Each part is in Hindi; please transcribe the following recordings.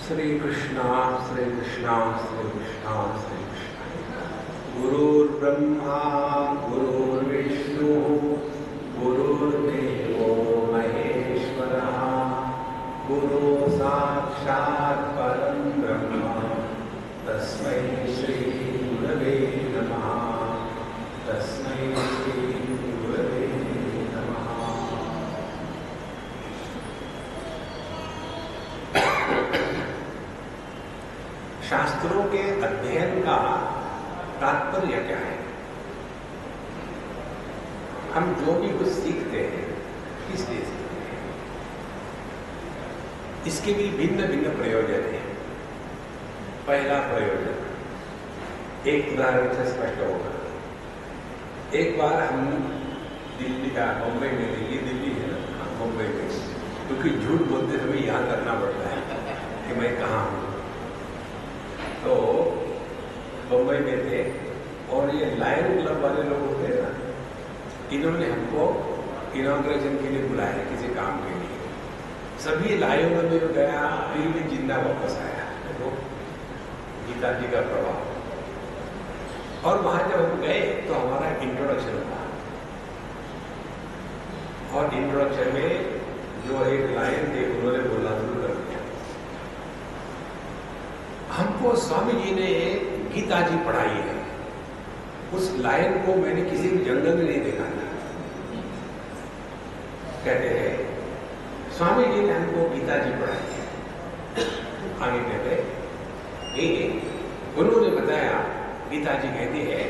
श्री कृष्णा श्री कृष्णा श्री कृष्णा श्री कृष्णा। गुरुर्ब्रह्मा गुरुर्विष्णु गुरुर्देवो महेश्वरः गुरु साक्षात् परं ब्रह्म तस्मै श्री गुरवे नमः। तस्मै श्री गुरवे नमः। शास्त्रों के अध्ययन का तात्पर्य क्या है? हम जो भी कुछ सीखते हैं किस लिए सीखते हैं? इसके भी भिन्न भिन्न प्रयोजन हैं। पहला प्रयोजन, एक उदाहरण से स्पष्ट होगा। एक बार हम दिल्ली का मुंबई में थे, ये दिल्ली है ना, मुंबई में, क्योंकि झूठ बोलते समय याद रखना पड़ता है कि मैं कहाँ हूँ। तो मुंबई में थे और ये लायन क्लब वाले लोग होते हैं ना, इन्होंने हमको इनॉग्रेशन के लिए बुलाया किसी काम के लिए। सभी लायनों में गया, फिर भी जिंदा वापस आया। देखो गीता जी का प्रभाव। और वहां जब हम गए तो हमारा इंट्रोडक्शन था, और इंट्रोडक्शन में जो एक लायन थे उन्होंने बोलना शुरू कर दिया। हमको स्वामी जी ने गीता जी पढ़ाई है। उस लायन को मैंने किसी भी जंगल में नहीं देखा था। कहते हैं स्वामी जी ने हमको गीता जी पढ़ाई है। आगे कहते उन्होंने बताया, गीता जी कहती है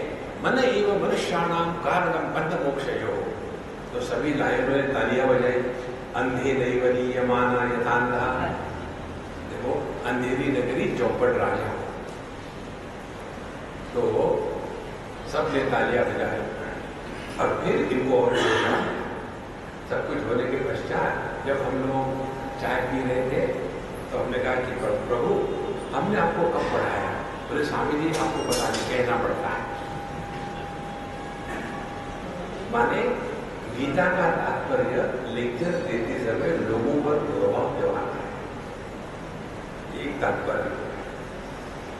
मन एवं मनुष्याणाम कारणम बद्ध मोक्षयो। तो सभी लायनों ने तालियां बजाई। अंधे दैवलीयमाना यथांधा। देखो अंधेरी नगरी चौपट राजा। तो सबने तालियां बजाई और फिर इनको और सब कुछ होने के पश्चात जब हम लोग चाय पी रहे थे तो हमने कहा कि प्रभु हमने आपको कब पढ़ाया? बोले स्वामी जी आपको पता नहीं, कहना पड़ता है। माने गीता का तात्पर्य लेक्चर देते समय लोगों पर प्रभाव जमाना है, एक तात्पर्य।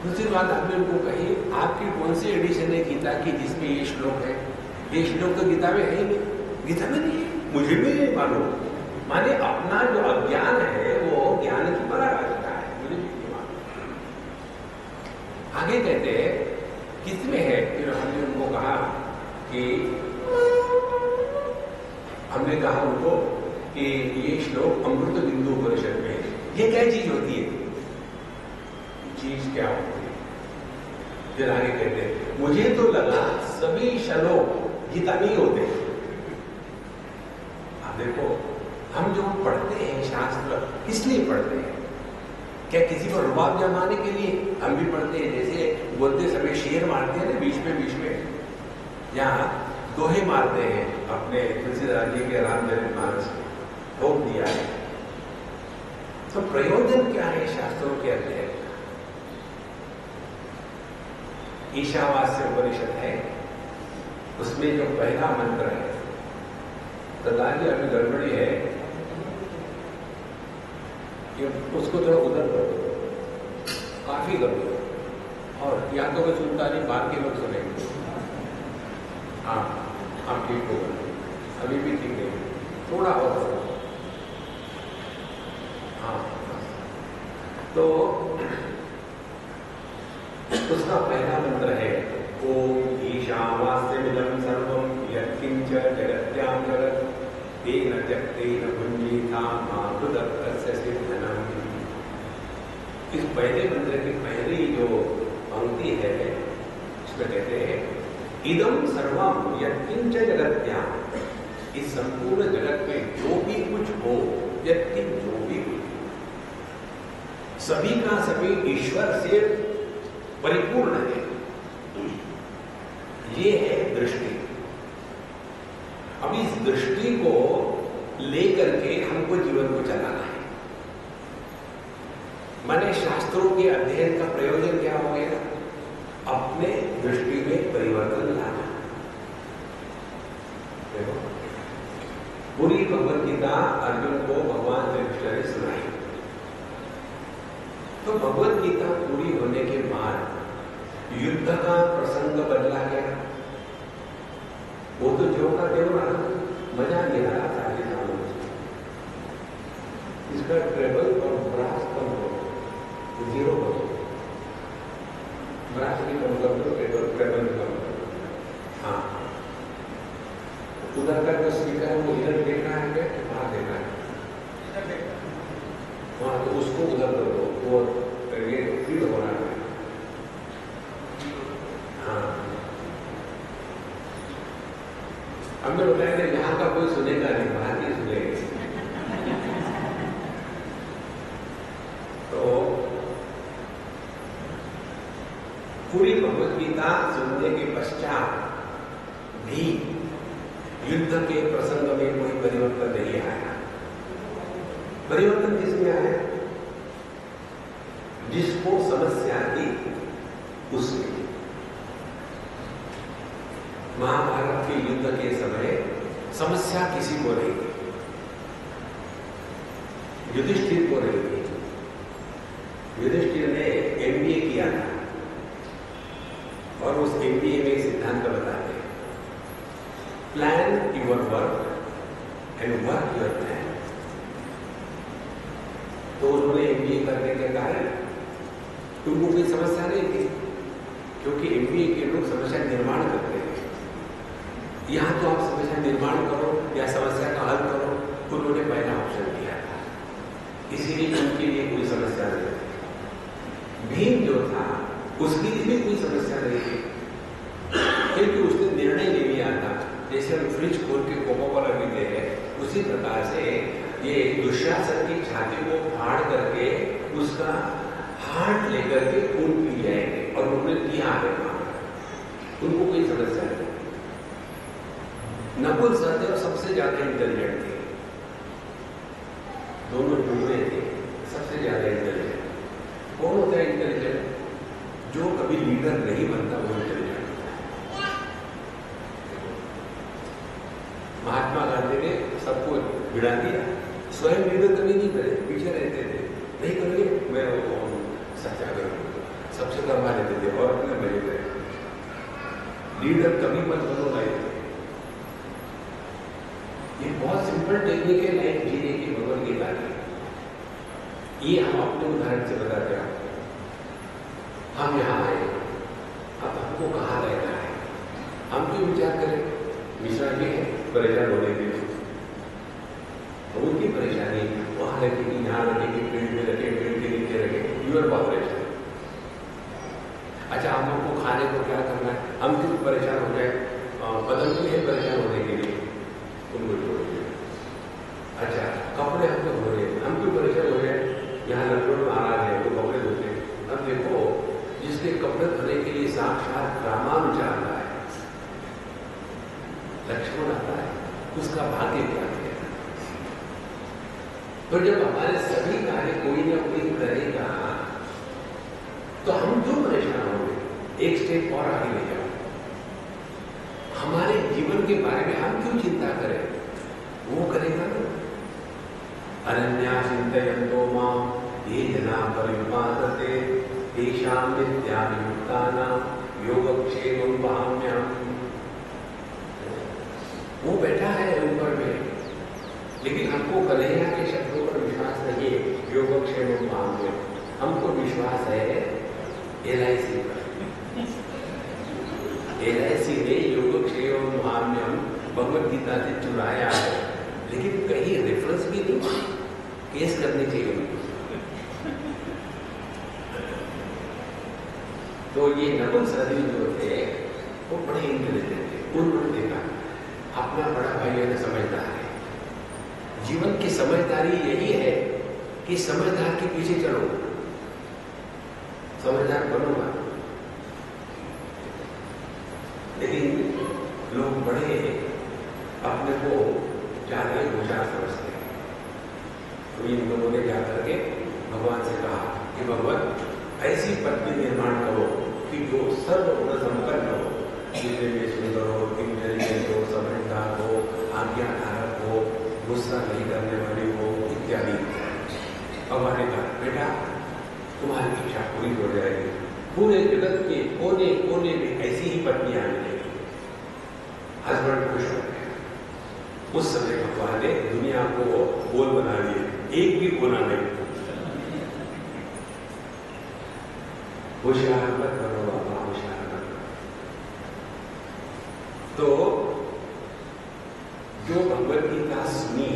दूसरी बात हमने उनको कही, आपकी कौन सी एडिशन है गीता की जिसमें ये श्लोक है? ये श्लोक तो गीता में है ही नहीं, गीता में नहीं है, मुझे भी नहीं मालूम। माने अपना जो अज्ञान है वो ज्ञान की पराकाष्ठा है, मुझे भी नहीं मालूम। आगे कहते हैं किसमें है? फिर हमने उनको कहा कि हमने कहा उनको कि ये श्लोक अमृत बिंदु उपनिषद में है। ये क्या चीज होती है? चीज क्या होती है? फिर आगे कहते हैं मुझे तो लगा सभी श्लोक गीता नहीं होते। आप देखो हम जो पढ़ते हैं शास्त्र किस लिए पढ़ते हैं? क्या किसी को रुबाब जमाने के लिए? हम भी पढ़ते हैं, जैसे बोलते समय शेर मारते हैं ना बीच में यहाँ दोहे मारते हैं। अपने तुलसीदास जी के रामचरितमानस में ठोक दिया है। तो प्रयोजन क्या है शास्त्रों के अध्ययन का? ईशावास्य उपनिषद है, उसमें जो पहला मंत्र है, तो दादी अभी गड़बड़ी है, ये उसको थोड़ा उधर कर दो, काफी कर दो, और या तो मैं सुनता नहीं, बाहर के लोग सुनेंगे। हाँ हाँ ठीक होगा, अभी भी ठीक नहीं, थोड़ा और। हाँ तो उसका पहला मंत्र है ओम ईशावास्यमिदं सर्वं यत्किंच जगत्यां जगत् तेन त्यक्तेन भुञ्जीता मा तस्य सिद्धनम्। इस पहले मंत्र की पहली जो पंक्ति है उसमें कहते हैं इदं सर्वं यत्किंच जगत्यां, इस संपूर्ण जगत में जो भी कुछ हो, यत्किंच जो भी कुछ, सभी का सभी ईश्वर से परिपूर्ण है। ये है दृष्टि। अब इस दृष्टि को लेकर के हमको जीवन को चलाना है। माने शास्त्रों के अध्ययन का प्रयोजन क्या हो गया? अपने दृष्टि में परिवर्तन लाना। देखो पूरी भगवद गीता अर्जुन को भगवान श्री कृष्ण ने सुनाई। तो भगवत गीता पूरी होने के बाद युद्ध का प्रसंग बदला गया। वो तो जो का देव रहा, मजा नहीं आ रहा था आगे सालों में। इसका ट्रेवल और ब्रास कम हो, जीरो हो, ब्रास भी कम कर दो, ट्रेवल भी कम कर दो। हाँ, उधर का जो स्पीकर है वो इधर देख रहा है क्या, वहां देख रहा है, वहां तो उसको उधर कर दो, वो ये फीड हो रहा है। हाँ, हमने बताया कि यहाँ का कोई सुनेगा नहीं, बाहर की सुनेगा। तो पूरी भगवत गीता सुनने के पश्चात भी युद्ध के प्रसंग में कोई परिवर्तन नहीं आया। परिवर्तन किसमें आया? जिसको समस्या थी उसमें। महाभारत के युद्ध के समय समस्या किसी को नहीं थी, युधिष्ठिर को नहीं थी। युधिष्ठिर ने एमबीए किया था और उस एमबीए में सिद्धांत बताते हैं, plan your work and work your plan. तो उन्होंने एमबीए करने के कारण उनको कोई समस्या नहीं थी, क्योंकि एमबीए के लोग समस्या निर्माण करते हैं। यहां तो आप समस्या निर्माण करो या समस्या का हल करो, उन्होंने पहला ऑप्शन दिया था, इसीलिए उनके लिए कोई समस्या नहीं थी। भीम जो था उसके लिए भी कोई समस्या नहीं थी, क्योंकि उसने निर्णय ले लिया था। जैसे हम फ्रिज खोल के कोको कोला पीते हैं, उसी प्रकार से ये दुशासन की छाती को फाड़ करके उसका हार्ट लेकर के खून पी जाएंगे, और उन्होंने किया है, उनको कोई समस्या नहीं। नकुल सहदेव सबसे ज्यादा इंटेलिजेंट थे, दोनों डूबे थे, सबसे ज्यादा इंटेलिजेंट। कौन होता है इंटेलिजेंट? जो कभी लीडर नहीं बनता वो इंटेलिजेंट होता है। महात्मा गांधी ने सबको भिड़ा दिया, स्वयं लीडर कभी नहीं करे, पीछे रहते थे, नहीं करेंगे मैं सत्याग्रह सबसे करवा लेते थे और अपने मजे थे। लीडर कभी मत बनो नहीं। ये बहुत सिंपल टेक्निक है लाइफ जीने की भगवत गीता की। ये हम अपने उदाहरण से बताते हैं। हम यहाँ आए, अब हमको कहाँ रहना है, हम क्यों विचार करें? मिश्रा जी है परेशान होने के लिए, उनकी परेशानी वहां रखेगी, यहाँ रखेगी, पेड़ में रखे, पेड़ के नीचे रखे, यूर पॉपुलेशन। अच्छा, हम लोग को खाने को क्या करना है, हम क्यों परेशान हो जाए? पतंग है परेशान होने के लिए, उनको छोड़ दिया। अच्छा, कपड़े हम लोग हो रहे हैं, हम क्यों परेशान हो जाए? यहाँ लखनऊ में महाराज है तो कपड़े धोते हैं। अब देखो, जिसके कपड़े धोने के लिए साक्षात रामानुज आता है, लक्ष्मण आता है, उसका भाग्य क्या है? तो जब हमारे सभी कार्य कोई ना कोई करेगा तो हम क्यों परेशान होंगे? एक स्टेप और आगे ले जाओ, हमारे जीवन के बारे में हम क्यों चिंता करें? वो करेगा ना। अनन्या चिंतयन्तो मां ये जना परिपासते तेषां नित्याभियुक्तानां योगक्षेमं वहाम्यहम्। वो बैठा है ऊपर में, लेकिन हमको कन्हैया के शब्दों पर विश्वास नहीं है। योगक्षेमं वहाम्यहम्, हमको विश्वास है LIC पर। LIC ने योगक्षेमं वहाम्यहम् भगवत गीता से चुराया है, लेकिन कहीं रेफरेंस भी नहीं, केस करनी चाहिए उनको। तो ये नकुल सहदेव जो थे वो बड़े इंटेलिजेंट थे। उन्होंने देखा अपना बड़ा भाई है समझदार है, जीवन की समझदारी यही है कि समझदार के पीछे चलो, समझदार बनोगा। लेकिन लोग बड़े अपने को ज्यादा होशियार समझते हैं। तो इन लोगों ने जाकर के भगवान से कहा कि भगवान ऐसी पत्नी निर्माण करो कि जो सर्वगुण संपन्न हो, जिसमें में सुंदर हो, इंटेलिजेंट हो, समझदार हो, आज्ञाकारक हो, गुस्सा नहीं करने वाली हो, इत्यादि। भगवान ने कहा बेटा तुम्हारी इच्छा पूरी हो जाएगी, पूरे जगत के कोने कोने में ऐसी ही पत्नियां मिलेगी। हस्बैंड खुश हो गया। उस समय भगवान ने दुनिया को गोल बना दिए, एक भी कोना नहीं। होशियार मत करो बाबा, होशियार मत करो। तो जो भगवत गीता सुनी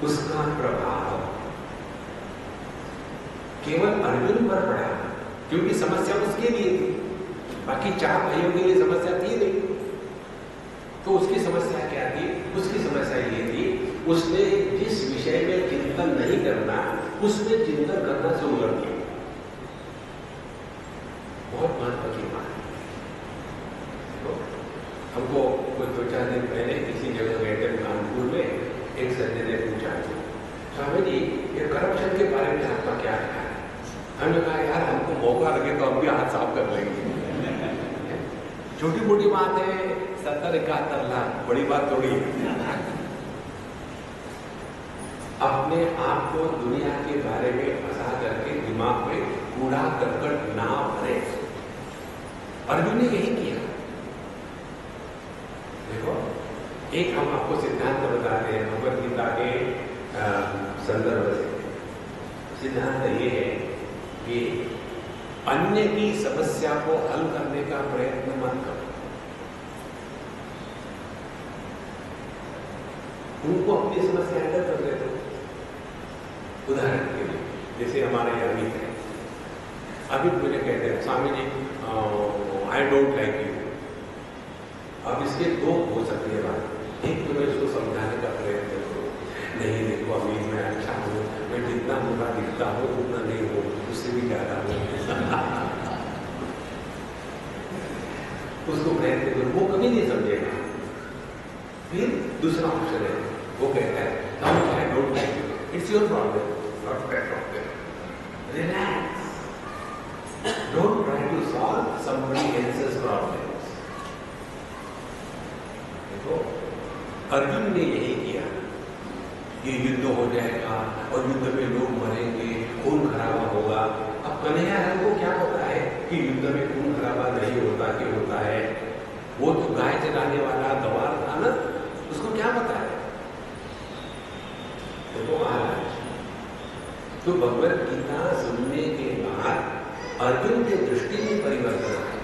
उसका प्रभाव केवल अर्जुन पर पड़ा, क्योंकि समस्या उसके लिए थी, बाकी 4 भाइयों के लिए समस्या थी नहीं। तो उसकी समस्या क्या थी? उसकी समस्या ये थी, उसने जिस विषय में चिंतन नहीं करना उसमें चिंतन करना शुरू कर दिया। बहुत महत्व की बात है। तो हमको कुछ 2-4 दिन पहले किसी जगह गए थे कानपुर में, एक सज्जन ने पूछा, स्वामी जी ये करप्शन के बारे में आपका क्या ख्याल है? हमने कहा यार हमको मौका लगे तो हम भी हाथ साफ कर लेंगे। छोटी मोटी बात है, 70-71 लाख, बड़ी बात थोड़ी है। अपने आप को दुनिया के बारे में फंसा करके दिमाग में कूड़ा करकट ना भरे। अर्जुन ने यही किया। देखो, एक हम आपको सिद्धांत बताते हैं भगवत गीता के संदर्भ से। सिद्धांत ये है कि अन्य की समस्या को हल करने का प्रयत्न मत करो, उनको अपनी समस्या हल कर देते हो। उदाहरण के लिए जैसे हमारे यहाँ मित्र है, अभी मुझे कहते हैं स्वामी जी आई डोंट लाइक यू। अब इसके 2 हो सकती है बात। एक तो मैं इसको समझाने का प्रयत्न करूँ, नहीं देखो अभी मैं अच्छा हूँ, मैं जितना बुरा दिखता हूँ उतना नहीं हूँ, उससे भी ज्यादा हूँ। उसको प्रयत्न करूँ, वो कभी नहीं समझेगा। फिर दूसरा ऑप्शन है, वो कहता है I don't like you, it's your problem not my problem, relax, don't try to solve somebody else's problems. देखो अर्जुन ने यही किया, ये युद्ध हो जाएगा और युद्ध में लोग मरेंगे, खून खराबा होगा। अब कन्हैया को क्या पता है कि युद्ध में खून खराबा नहीं होता कि होता है? वो तो गाय चलाने वाला गवार था ना, उसको क्या पता है? देखो महाराज, तो भगवत गीता सुनने के बाद अर्जुन के दृष्टि में परिवर्तन आया।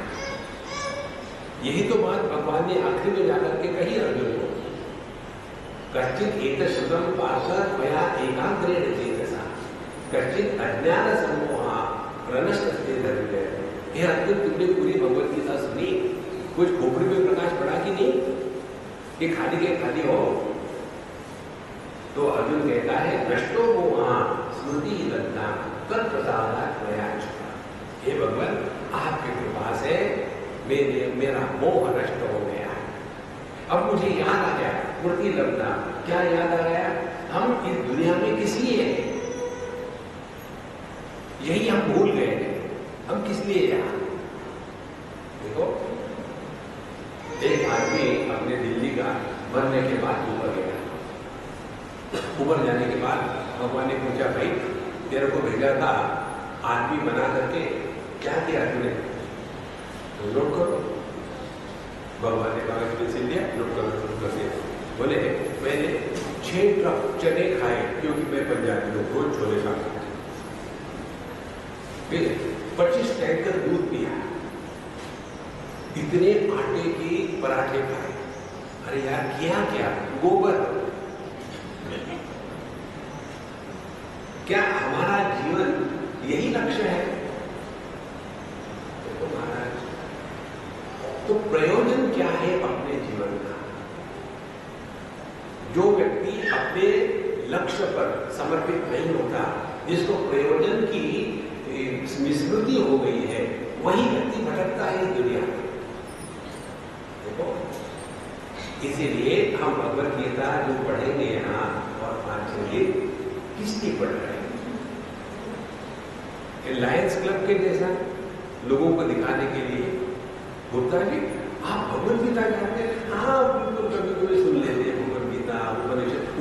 यही तो बात भगवान ने आखिरी में जाकर के कही अर्जुन को, कश्चित एतश्रुतं पार्थ त्वया एकाग्रेण चेतसा कश्चित अज्ञान सम्मोहा प्रनष्टस्ते धर्मजय। हे अर्जुन, तुमने पूरी भगवत गीता सुनी, कुछ खोपड़ी में प्रकाश पड़ा कि नहीं कि खाली के खाली हो? तो अर्जुन कहता है नष्टो मोहा स्मृति लब्धा तत्प्रसादात् मया च्युता। हे भगवान, आपकी कृपा से मेरा मोह नष्ट हो गया। अब मुझे याद आ गया, स्मृति लब्धा, क्या याद आ गया? हम इस दुनिया में किस लिए हैं? यही हम भूल गए थे, हम किस लिए यहाँ? देखो, एक आदमी अपने दिल्ली का मरने के बाद ऊपर गया। ऊपर जाने के बाद भगवान ने पूछा, भाई तेरे को भेजा था आदमी बना करके, क्या किया तूने? तो नोट करो। भगवान ने कहा पेंसिल दिया, नोट करो, शुरू कर दिया। बोले मैंने 6 ट्रक चने खाए, क्योंकि मैं पंजाबी हूँ, रोज छोले खाता। फिर 25 टैंकर दूध पिया, इतने आटे की पराठे खाए। अरे यार किया क्या? गोबर। क्या हमारा जीवन यही लक्ष्य है? तो महाराज, तो प्रयोजन क्या है अपने जीवन का? जो व्यक्ति अपने लक्ष्य पर समर्पित नहीं होता, जिसको प्रयोजन की विस्मृति हो गई है, वही व्यक्ति भटकता है इस दुनिया में। देखो, इसीलिए हम भगवत गीता जो पढ़ेंगे यहाँ और पांचेंगे, किसकी पढ़ रहे हैं? लायंस क्लब के जैसा लोगों को दिखाने के लिए? गुप्ता जी आप भगवत गीता जानते हैं? हाँ बिल्कुल, कभी कभी सुन लेते हैं भगवत गीता,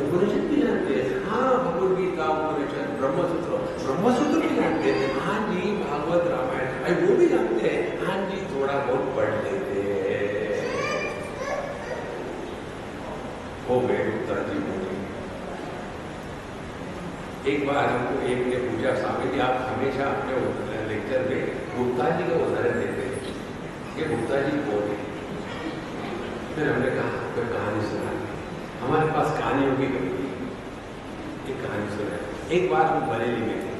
उपनिषद भी जानते हैं। हाँ भगवत गीता, उपनिषद, ब्रह्मसूत्र ब्रह्मसूत्र भी जानते हैं, हाँ जी, भागवत रामायण भाई वो भी जानते हैं, हाँ जी थोड़ा बहुत पढ़ लेते हैं। हो गए गुप्ता जी हो गए। एक बार हमको एक ने पूछा, स्वामी जी आप हमेशा अपने लेक्चर में गुप्ता जी का उदाहरण देते हैं, ये गुप्ता जी कौन है? फिर हमने कहा कोई कहानी सुना, हमारे पास कहानियों की कमी थी, एक कहानी सुना। एक बार हम बरेली में थे,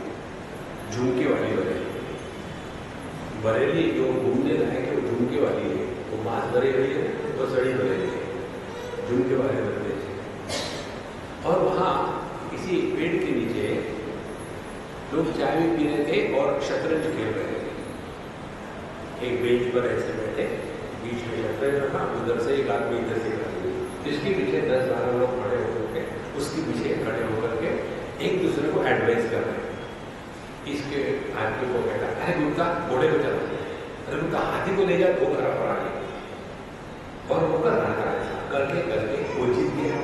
झुमके वाली बरेली जो घूमने लायक है वो झुमके वाली है, वो मांस भरे हुई है तो सड़ी बरेली है, झुमके वाले बरेली थे। और वहाँ किसी पेड़ के नीचे लोग चाय भी पी रहे थे और शतरंज खेल रहे थे। एक बेंच पर ऐसे बैठे, बीच में शतरंज रखा, उधर से एक आदमी इधर से एक आदमी, जिसके पीछे 10-12 लोग खड़े होकर के उसके पीछे खड़े होकर के एक दूसरे को एडवाइस कर रहे हैं। इसके आदमी को कहता, अरे गुप्ता घोड़े को चला, अरे गुप्ता हाथी को ले जा, वो खरा पड़ा गया। और वो कर रहा था, ऐसा करके करके वो जीत गया।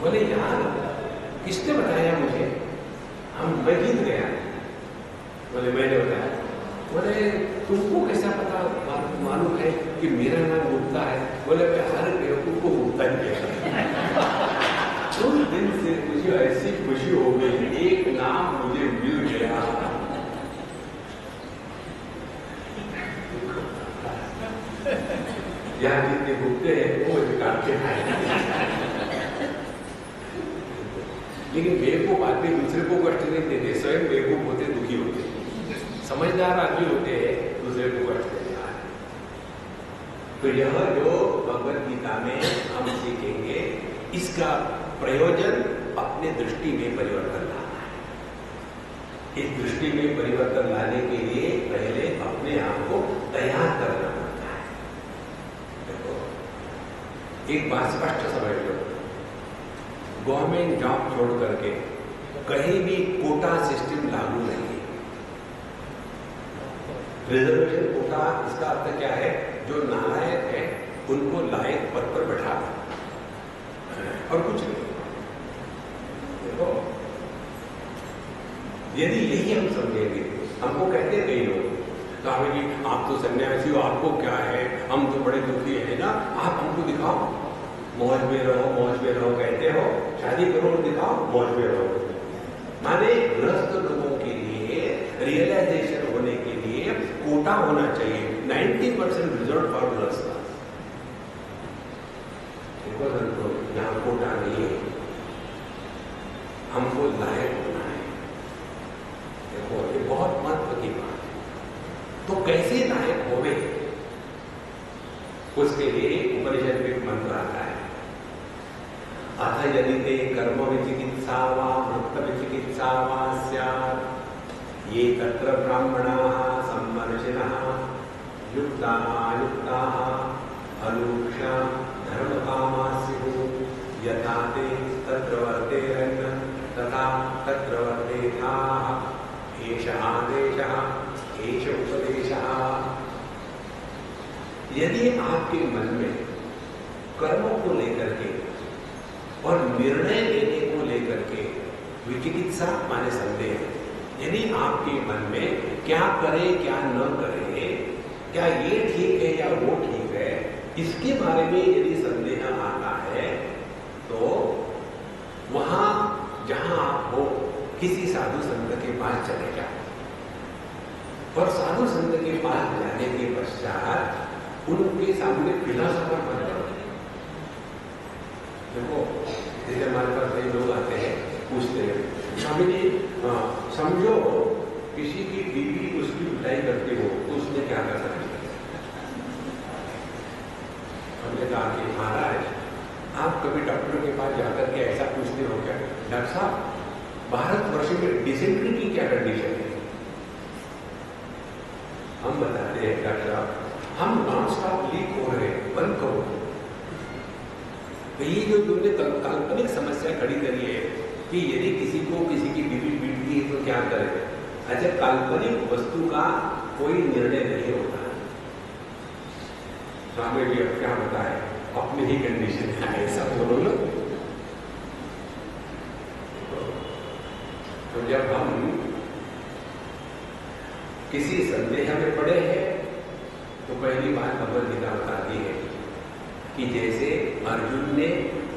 बोले यार किसने बताया मुझे? मैं जीत गया। बोले मैंने बताया। बोले तुमको कैसा पता मालूम है कि मेरा नाम गुप्ता है? बोले मैं हर बेवकूफ को गुप्ता ही कहता। उस दिन से मुझे ऐसी खुशी हो गई, एक नाम मुझे मिल गया। यहाँ जितने गुप्ते हैं वो काटते हैं, लेकिन बेवकूफ आदमी दूसरे को कष्ट नहीं देते, स्वयं बेवकूफ होते, दुखी होते। समझदार आदमी होते हैं, दूसरे को कष्ट देते हैं। तो यह जो भगवत गीता में हम सीखेंगे, इसका प्रयोजन अपने दृष्टि में परिवर्तन लाना है। इस दृष्टि में परिवर्तन लाने के लिए पहले अपने आप को तैयार करना पड़ता है। देखो एक बात स्पष्ट समझ लो, गवर्नमेंट जॉब छोड़ करके कहीं भी कोटा सिस्टम लागू नहीं है। रिजर्वेशन कोटा, इसका अर्थ क्या है? जो नालायक है उनको लायक पद पर बैठा और कुछ नहीं। देखो यदि यही हम समझेंगे, हमको कहते हैं कई लोग, स्वामी जी आप तो सन्यासी हो, आपको क्या है, हम तो बड़े दुखी है ना, आप हमको दिखाओ, मौज में रहो कहते हो, शादी करो और दिखाओ, मौज में रहो। माने ग्रस्त लोगों के लिए रियलाइजेशन होने के लिए कोटा होना चाहिए, 90% रिजर्व फॉर ग्रस्त। देखो यहाँ कोटा नहीं है, हमको लायक होना है। देखो ये बहुत महत्व की बात है। तो कैसे लायक होवे, उसके लिए उपनिषद में एक मंत्र आता है, अथ यदि ते कर्म विचिकित्सा वा वृत्त विचिकित्सा वा स्यात्, ये तत्र ब्राह्मणाः सम्मर्शिनः युक्ताः अयुक्ताः अलूक्ष्या धर्मकामा स्युः, यथा ते तत्र वर्तेरन् तथा तत्र वर्तेथाः, एष आदेशः एष उपदेशः। यदि आपके मन में कर्मों को लेकर के और निर्णय लेने को लेकर के विचिकित्सा माने संदेह, यदि आपके मन में क्या करे क्या न करे, क्या ये ठीक है या वो ठीक है, इसके बारे में यदि संदेह आता है, तो वहां जहां आप हो किसी साधु संत के पास चले जाओ और साधु संत के पास जाने के पश्चात उनके सामने फिलॉसफर बन जाओ। देखो जैसे हमारे पास कई लोग आते हैं, पूछते हैं स्वामी जी समझो किसी की बीवी उसकी पिटाई करती हो तो उसने क्या कर सकती है? हमने कहा कि महाराज आप कभी डॉक्टर के पास जाकर के ऐसा पूछते हो क्या, डॉक्टर साहब भारतवर्ष में डिसेंट्री की क्या कंडीशन है? हम बताते हैं डॉक्टर साहब हम नॉन स्टॉप लीक हो रहे हैं, बंद करो। तो ये जो तुमने काल्पनिक समस्या खड़ी करी है कि यदि किसी को किसी की बीवी पीटती है तो क्या करें, अच्छा काल्पनिक वस्तु का कोई निर्णय नहीं होता। स्वामी जी अब क्या बताए, अपनी ही कंडीशन है, ऐसा बोलो लो। तो जब हम किसी संदेह में पड़े हैं तो पहली बात भगवद गीता बताती है कि जैसे अर्जुन ने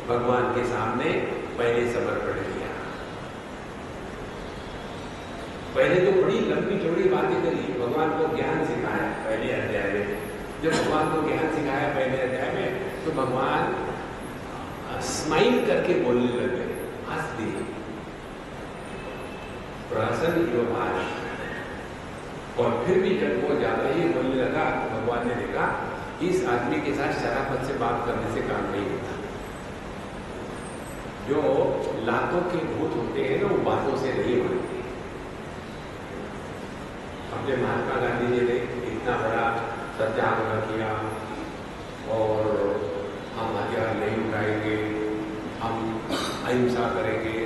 भगवान के सामने पहले समर्पण किया। पहले तो बड़ी लंबी चौड़ी बातें करी, भगवान को ज्ञान सिखाया पहले अध्याय में। जब भगवान को ज्ञान सिखाया पहले अध्याय में तो भगवान स्माइल करके बोलने लगे, हंस दिए, प्रसन्न। और फिर भी जब वो ज्यादा ही बोलने लगा तो भगवान ने देखा इस आदमी के साथ शराफत से बात करने से काम नहीं होता। जो लातों के भूत होते हैं ना, वो बातों से नहीं मानते। अपने महात्मा गांधी जी ने इतना बड़ा सत्याग्रह किया और हम हथियार नहीं उठाएंगे, हम अहिंसा करेंगे।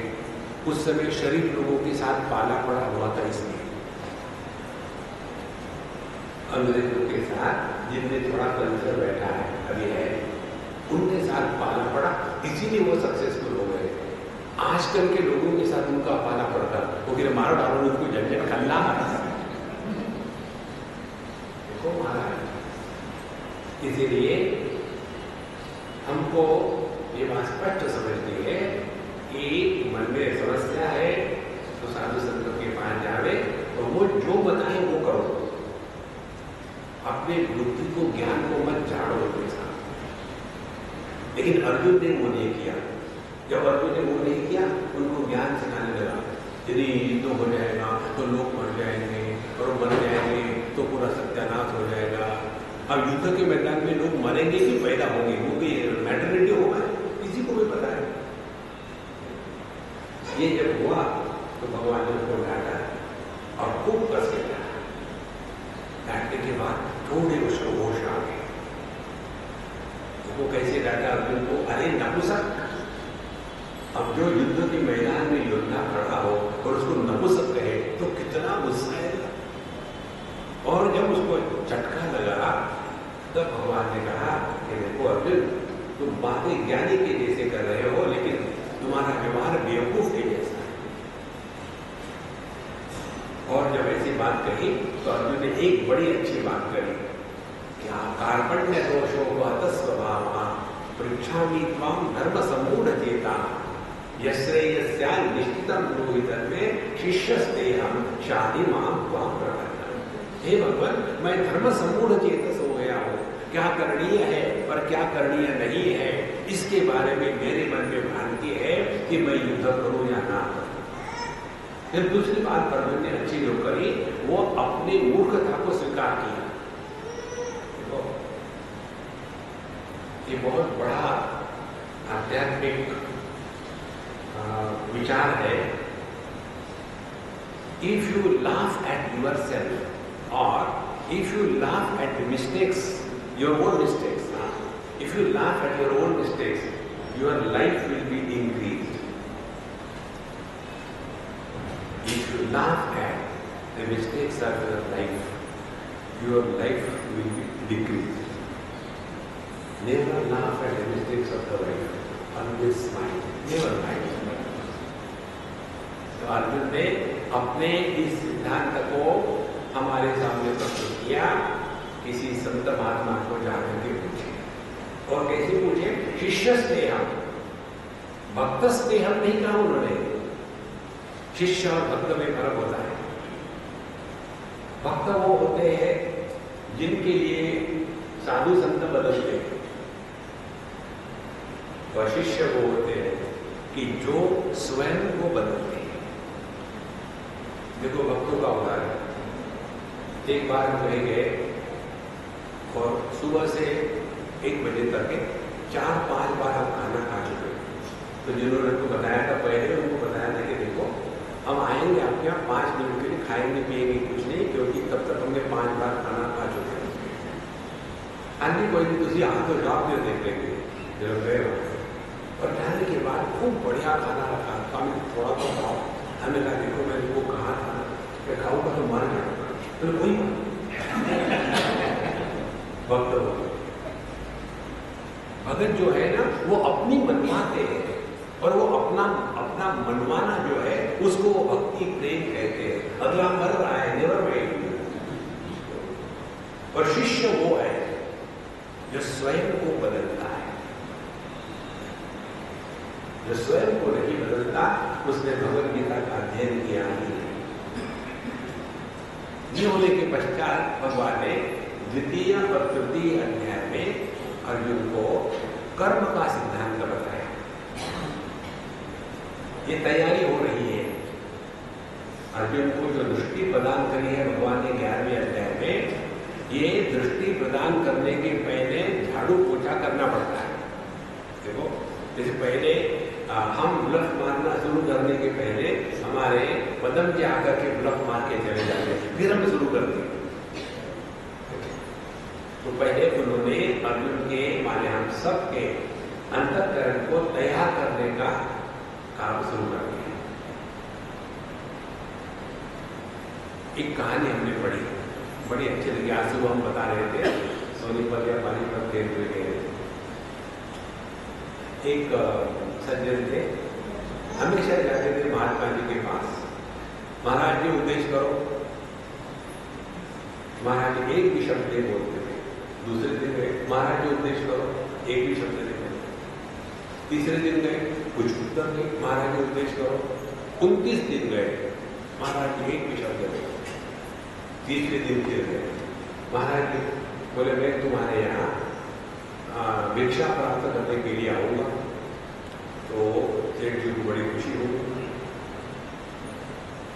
उस समय शरीफ लोगों के साथ पाला पड़ा हुआ था, इसलिए अंग्रेजों के साथ जिनने थोड़ा कल्चर बैठा है अभी है, उनके साथ पाला पड़ा, इसीलिए वो सक्सेसफुल हो गए। आजकल के लोगों के साथ उनका पाला पड़ता, वो कि मारो डालो उनको, झंझट कल्ला देखो मारा। इसीलिए हमको ये बात स्पष्ट समझनी है कि मन में समस्या है तो साधु संतों के पास जावे और वो जो बताए वो करो। अपने बुद्धि को, ज्ञान को मत झाड़ो उनके साथ। लेकिन अर्जुन ने वो नहीं किया। जब अर्जुन ने वो नहीं किया, उनको ज्ञान सिखाने लगा, यदि युद्ध हो जाएगा तो लोग मर जाएंगे और मर जाएंगे तो पूरा सत्यानाश हो जाएगा। अब युद्ध के मैदान में लोग मरेंगे कि पैदा होंगे, वो भी मैटरनिटी होगा, किसी को भी पता है। ये जब हुआ तो भगवान ने उनको डांटा और खूब कस के डांटा। डांटने के बाद थोड़े उसको होश आ गए। वो कैसे डांटा अर्जुन को, अरे नपुंसक। अब जो युद्ध के मैदान में योद्धा खड़ा हो और उसको नपुंसक कहे तो कितना गुस्सा आएगा। और जब उसको झटका लगा तब भगवान ने कहा कि देखो अर्जुन, तुम बातें ज्ञानी के जैसे कर रहे हो, लेकिन तुम्हारा व्यवहार बेवकूफ के जैसा है। और जब ऐसी बात कही तो अर्जुन ने एक बड़ी अच्छी बात कही, क्या कार्पण्य दोषो वहत स्वभाव परीक्षामि त्वां धर्म सम्मूढ़ चेता यश्रेयस्या निश्चितं पुरोहितं में शिष्यस्तेहं शादी मां त्वां प्रपन्नम्। हे भगवान, मैं धर्म सम्मूढ़ चेतस हो गया हूँ। क्या करणीय है और क्या करणीय नहीं है, इसके बारे में मेरे मन में भ्रांति है कि मैं युद्ध करूं या ना करूं। फिर दूसरी बात अर्जुन ने अच्छी जो करी, वो अपनी मूर्खता को स्वीकार किया। देखो, ये बहुत बड़ा आध्यात्मिक विचार है। If you laugh at yourself और if you laugh at the mistakes, your own mistakes, if you laugh at your own mistakes, your life will be increased. If you laugh at the mistakes of your life will be decreased. Never laugh at the mistakes of your life. Always smile. Never mind. तो अर्जुन ने अपने इस सिद्धांत को हमारे सामने प्रस्तुत किया। किसी संत महात्मा को जाकर के पूछे, और कैसे पूछे? शिष्य स्नेहम, भक्त स्नेहम नहीं कहा उन्होंने। शिष्य और भक्त में फर्क होता है। भक्त वो होते हैं जिनके लिए साधु संत बदलते हैं, और शिष्य वो होते हैं कि जो स्वयं को बदलते हैं। देखो भक्तों का उदाहरण, एक बार हम कहीं गए और सुबह से 1 बजे तक 4-5 बार हम खाना खा चुके। तो जिन्होंने उनको बताया था, पहले उनको बताया था कि देखो हम आएंगे आपके यहाँ 5 मिनट के लिए, खाएंगे पिएंगे कुछ नहीं, क्योंकि तब तक हमने 5 बार खाना खा चुके हैं। अन्य कोई भी दूसरी हाथ तो जॉब में देख लेंगे जब गए हो। और जाने के बाद खूब बढ़िया खाना रखा, हमें थोड़ा तो खाओ। हमें कहा देखो मैंने वो कहा था कि खाऊंगा तो मर जाऊंगा, तो कोई वक्त भगत जो है ना, वो अपनी मनवाते हैं, और वो अपना मनवाना जो है उसको वो भक्ति प्रेम कहते हैं। अगला मर रहा है, नेवर माइंड, और शिष्य वो है जो स्वयं को बदलता है। जो स्वयं को नहीं बदलता उसने भगवद गीता का अध्ययन किया ही नहीं। ये होने के पश्चात भगवान ने द्वितीय और तृतीय अध्याय में अर्जुन को कर्म का सिद्धांत बताया। ये तैयारी हो रही है। अर्जुन को जो दृष्टि प्रदान करी है भगवान ने 11वें अध्याय में, ये दृष्टि प्रदान करने के पहले झाड़ू पोछा करना पड़ता है। देखो, जैसे पहले हम ब्लफ मारना शुरू करने के पहले हमारे पदम के आकर के ब्लफ मार के चले जाते हैं, फिर हम शुरू करते हैं। तो पहले उन्होंने अर्जुन के माने हम सब के अंतःकरण को तैयार करने का काम शुरू कर दिया। एक कहानी हमने पढ़ी, बड़ी अच्छी लगी। आज सुबह हम बता रहे थे सोनीपत या पानीपत ट्रेन पे गए। एक सज्जन थे, हमेशा जाते थे महात्मा जी के पास। महाराज जी उपदेश करो। महाराज जी एक भी शब्द नहीं बोलते थे। दूसरे दिन गए, महाराज जी उपदेश करो, एक भी शब्द नहीं बोलते। तीसरे दिन गए, कुछ उत्तर नहीं, महाराज जी उपदेश करो। 29 दिन गए, महाराज जी एक भी शब्द नहीं। तीसरे दिन फिर गए, महाराज जी बोले मैं तुम्हारे यहाँ भिक्षा प्राप्त करने के लिए आऊंगा। तो सेठ जी को बड़ी खुशी हुई,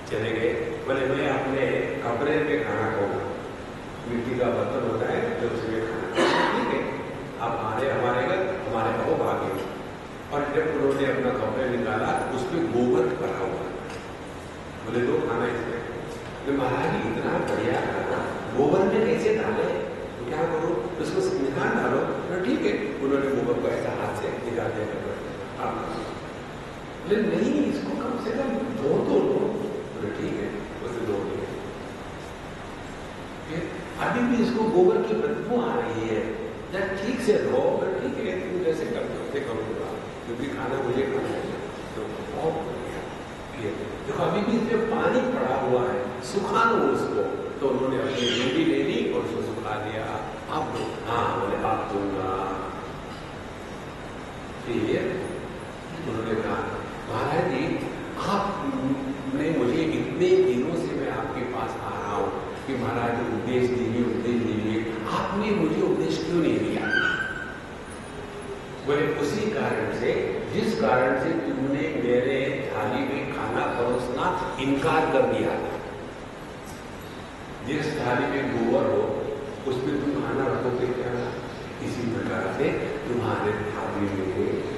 चले गए। बोले मैं अपने कमरे में खाना खाऊंगा, मिट्टी का बर्तन होता है तो उसमें खाना। ठीक है, आप हमारे घर हमारे को भागे। और जब उन्होंने अपना कपड़े निकाला उसमें गोबर भरा हुआ। बोले दो खाना इसमें। तो महाराज जी इतना बढ़िया खाना गोबर में कैसे डाले, तो क्या करो उसको निकाल डालो। तो ठीक है, उन्होंने गोबर को ऐसा हाथ से निकालते हैं। नहीं, इसको कम से कम धो तो लो। बोले ठीक है, उसे धो लिया। अभी भी इसको गोबर की बदबू आ रही है, जब ठीक से धो। ठीक है, तुम जैसे करते करूँगा, क्योंकि खाना मुझे खाना है। तो बहुत बढ़िया। देखो अभी भी इसमें पानी पड़ा हुआ है, सुखा लो उसको। तो उन्होंने अपनी लूंगी ले ली और उसको सुखा दिया। आप दो, हाँ बोले आप दूंगा। फिर उन्होंने कहा महाराज जी आपने मुझे इतने दिनों से मैं आपके पास आ रहा हूँ कि महाराज उपदेश दीजिए, आपने मुझे उपदेश क्यों नहीं दिया? बोले उसी कारण से जिस कारण से तुमने मेरे थाली में खाना परोसना इनकार कर दिया था। जिस थाली में गोबर हो उसमें तुम खाना रखोगे क्या? इसी प्रकार से तुम्हारे थाली में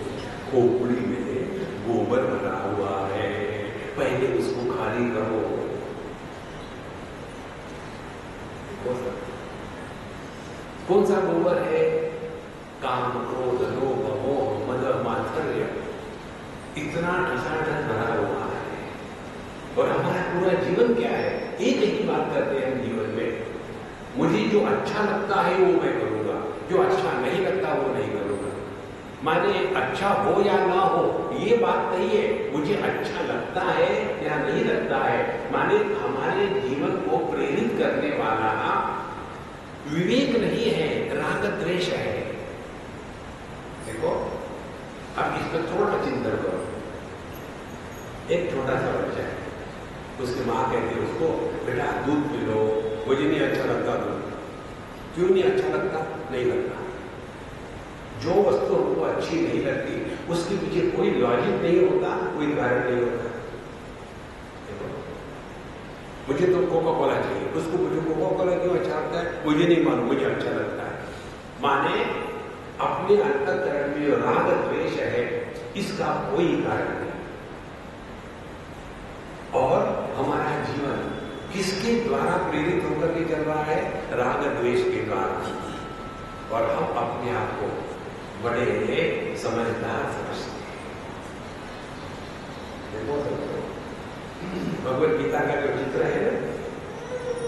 खोपड़ी में गोबर भरा हुआ है, पहले उसको खाली करो। कौन सा गोबर है? काम, क्रोध, लोभ, मोह, मद, मात्सर्य, इतना ठसाठस भरा हुआ है। और हमारा पूरा जीवन क्या है? एक ही बात करते हैं हम जीवन में, मुझे जो अच्छा लगता है वो मैं करूंगा, जो अच्छा नहीं लगता वो नहीं करूंगा। माने अच्छा हो या ना हो ये बात नहीं है, मुझे अच्छा लगता है या नहीं लगता है। माने हमारे जीवन को प्रेरित करने वाला विवेक नहीं है, राग द्वेष है। देखो अब इस पर थोड़ा चिंतन करो। एक छोटा सा बच्चा है, उसकी माँ कहती है उसको बेटा दूध पी लो, मुझे नहीं अच्छा लगता दूध। क्यों नहीं अच्छा लगता? नहीं लगता। जो वस्तु हमको अच्छी नहीं लगती उसके पीछे कोई लॉजिक नहीं होता, कोई कारण नहीं होता। देखो मुझे तो कोका कोला चाहिए, उसको मुझे कोका कोला क्यों अच्छा लगता है? मुझे नहीं मालूम, मुझे अच्छा लगता है। माने अपने अंतःकरण में जो राग द्वेष है इसका कोई कारण नहीं। और हमारा जीवन किसके द्वारा प्रेरित होकर के चल रहा है? राग द्वेष के द्वारा। और हम अपने आप को बड़े समझदार समझते हैं। देखो भगवद गीता का जो चित्र है ना,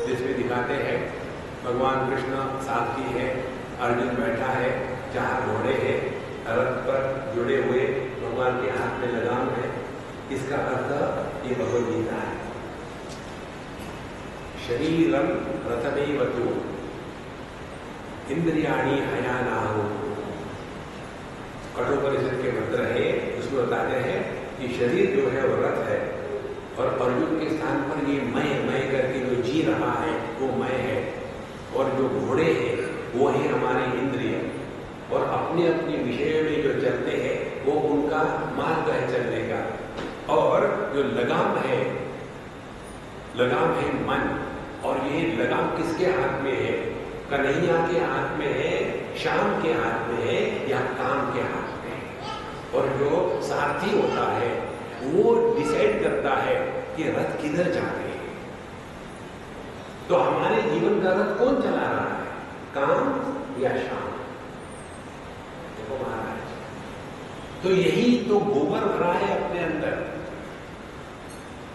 जिसमें दिखाते हैं भगवान कृष्ण साथी है, अर्जुन बैठा है, 4 घोड़े हैं, रथ पर जुड़े हुए, भगवान के हाथ में लगाम है। इसका अर्थ ये भगवद गीता है। शरीरम रथमेव तु इंद्रियाणी हयानाहु। कठोपनिषद के मंत्र है, उसमें बताते हैं कि शरीर जो है वो रथ है और अर्जुन के स्थान पर ये मैं करके जो जी रहा है वो मैं है, और जो घोड़े हैं वो है हमारे इंद्रिय, और अपने अपने विषय में जो चलते हैं वो उनका मार्ग है चलने का। और जो लगाम है मन, और ये लगाम किसके हाथ में है? कन्हैया के हाथ में है, श्याम के हाथ में है, या काम के हाथ में है। और जो सारथी होता है वो डिसाइड करता है कि रथ किधर जा रहे हैं। तो हमारे जीवन का रथ कौन चला रहा है, काम या श्याम? देखो महाराज, तो यही तो गोबर भरा है अपने अंदर।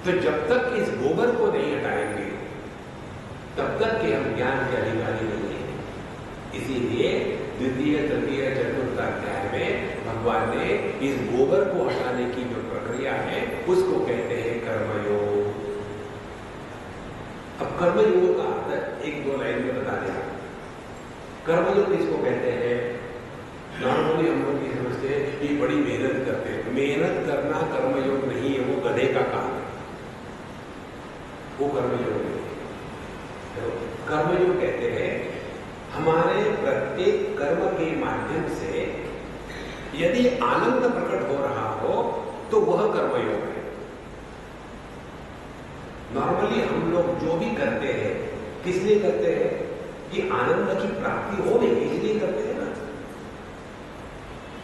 तो जब तक इस गोबर को नहीं हटाएंगे तब तक के हम ज्ञान के अधिकारी नहीं हैं। इसीलिए द्वितीय तृतीय चतुर्थ अध्याय में भगवान ने इस गोबर को हटाने की जो प्रक्रिया है उसको कहते हैं कर्मयोग। अब कर्मयोग का अर्थ एक दो लाइन में बता दें। कर्मयोग किसको कहते हैं? नॉर्मली हम लोग ये समझते हैं कि बड़ी मेहनत करते हैं। मेहनत करना कर्मयोग नहीं है, वो गधे का काम है, वो कर्मयोग नहीं है। कर्मयोग कहते हैं हमारे प्रत्येक कर्म के माध्यम से यदि आनंद प्रकट हो रहा हो तो वह कर्मयोग है। नॉर्मली हम लोग जो भी करते हैं किस लिए करते हैं? कि आनंद की प्राप्ति हो गई, इसलिए करते हैं ना।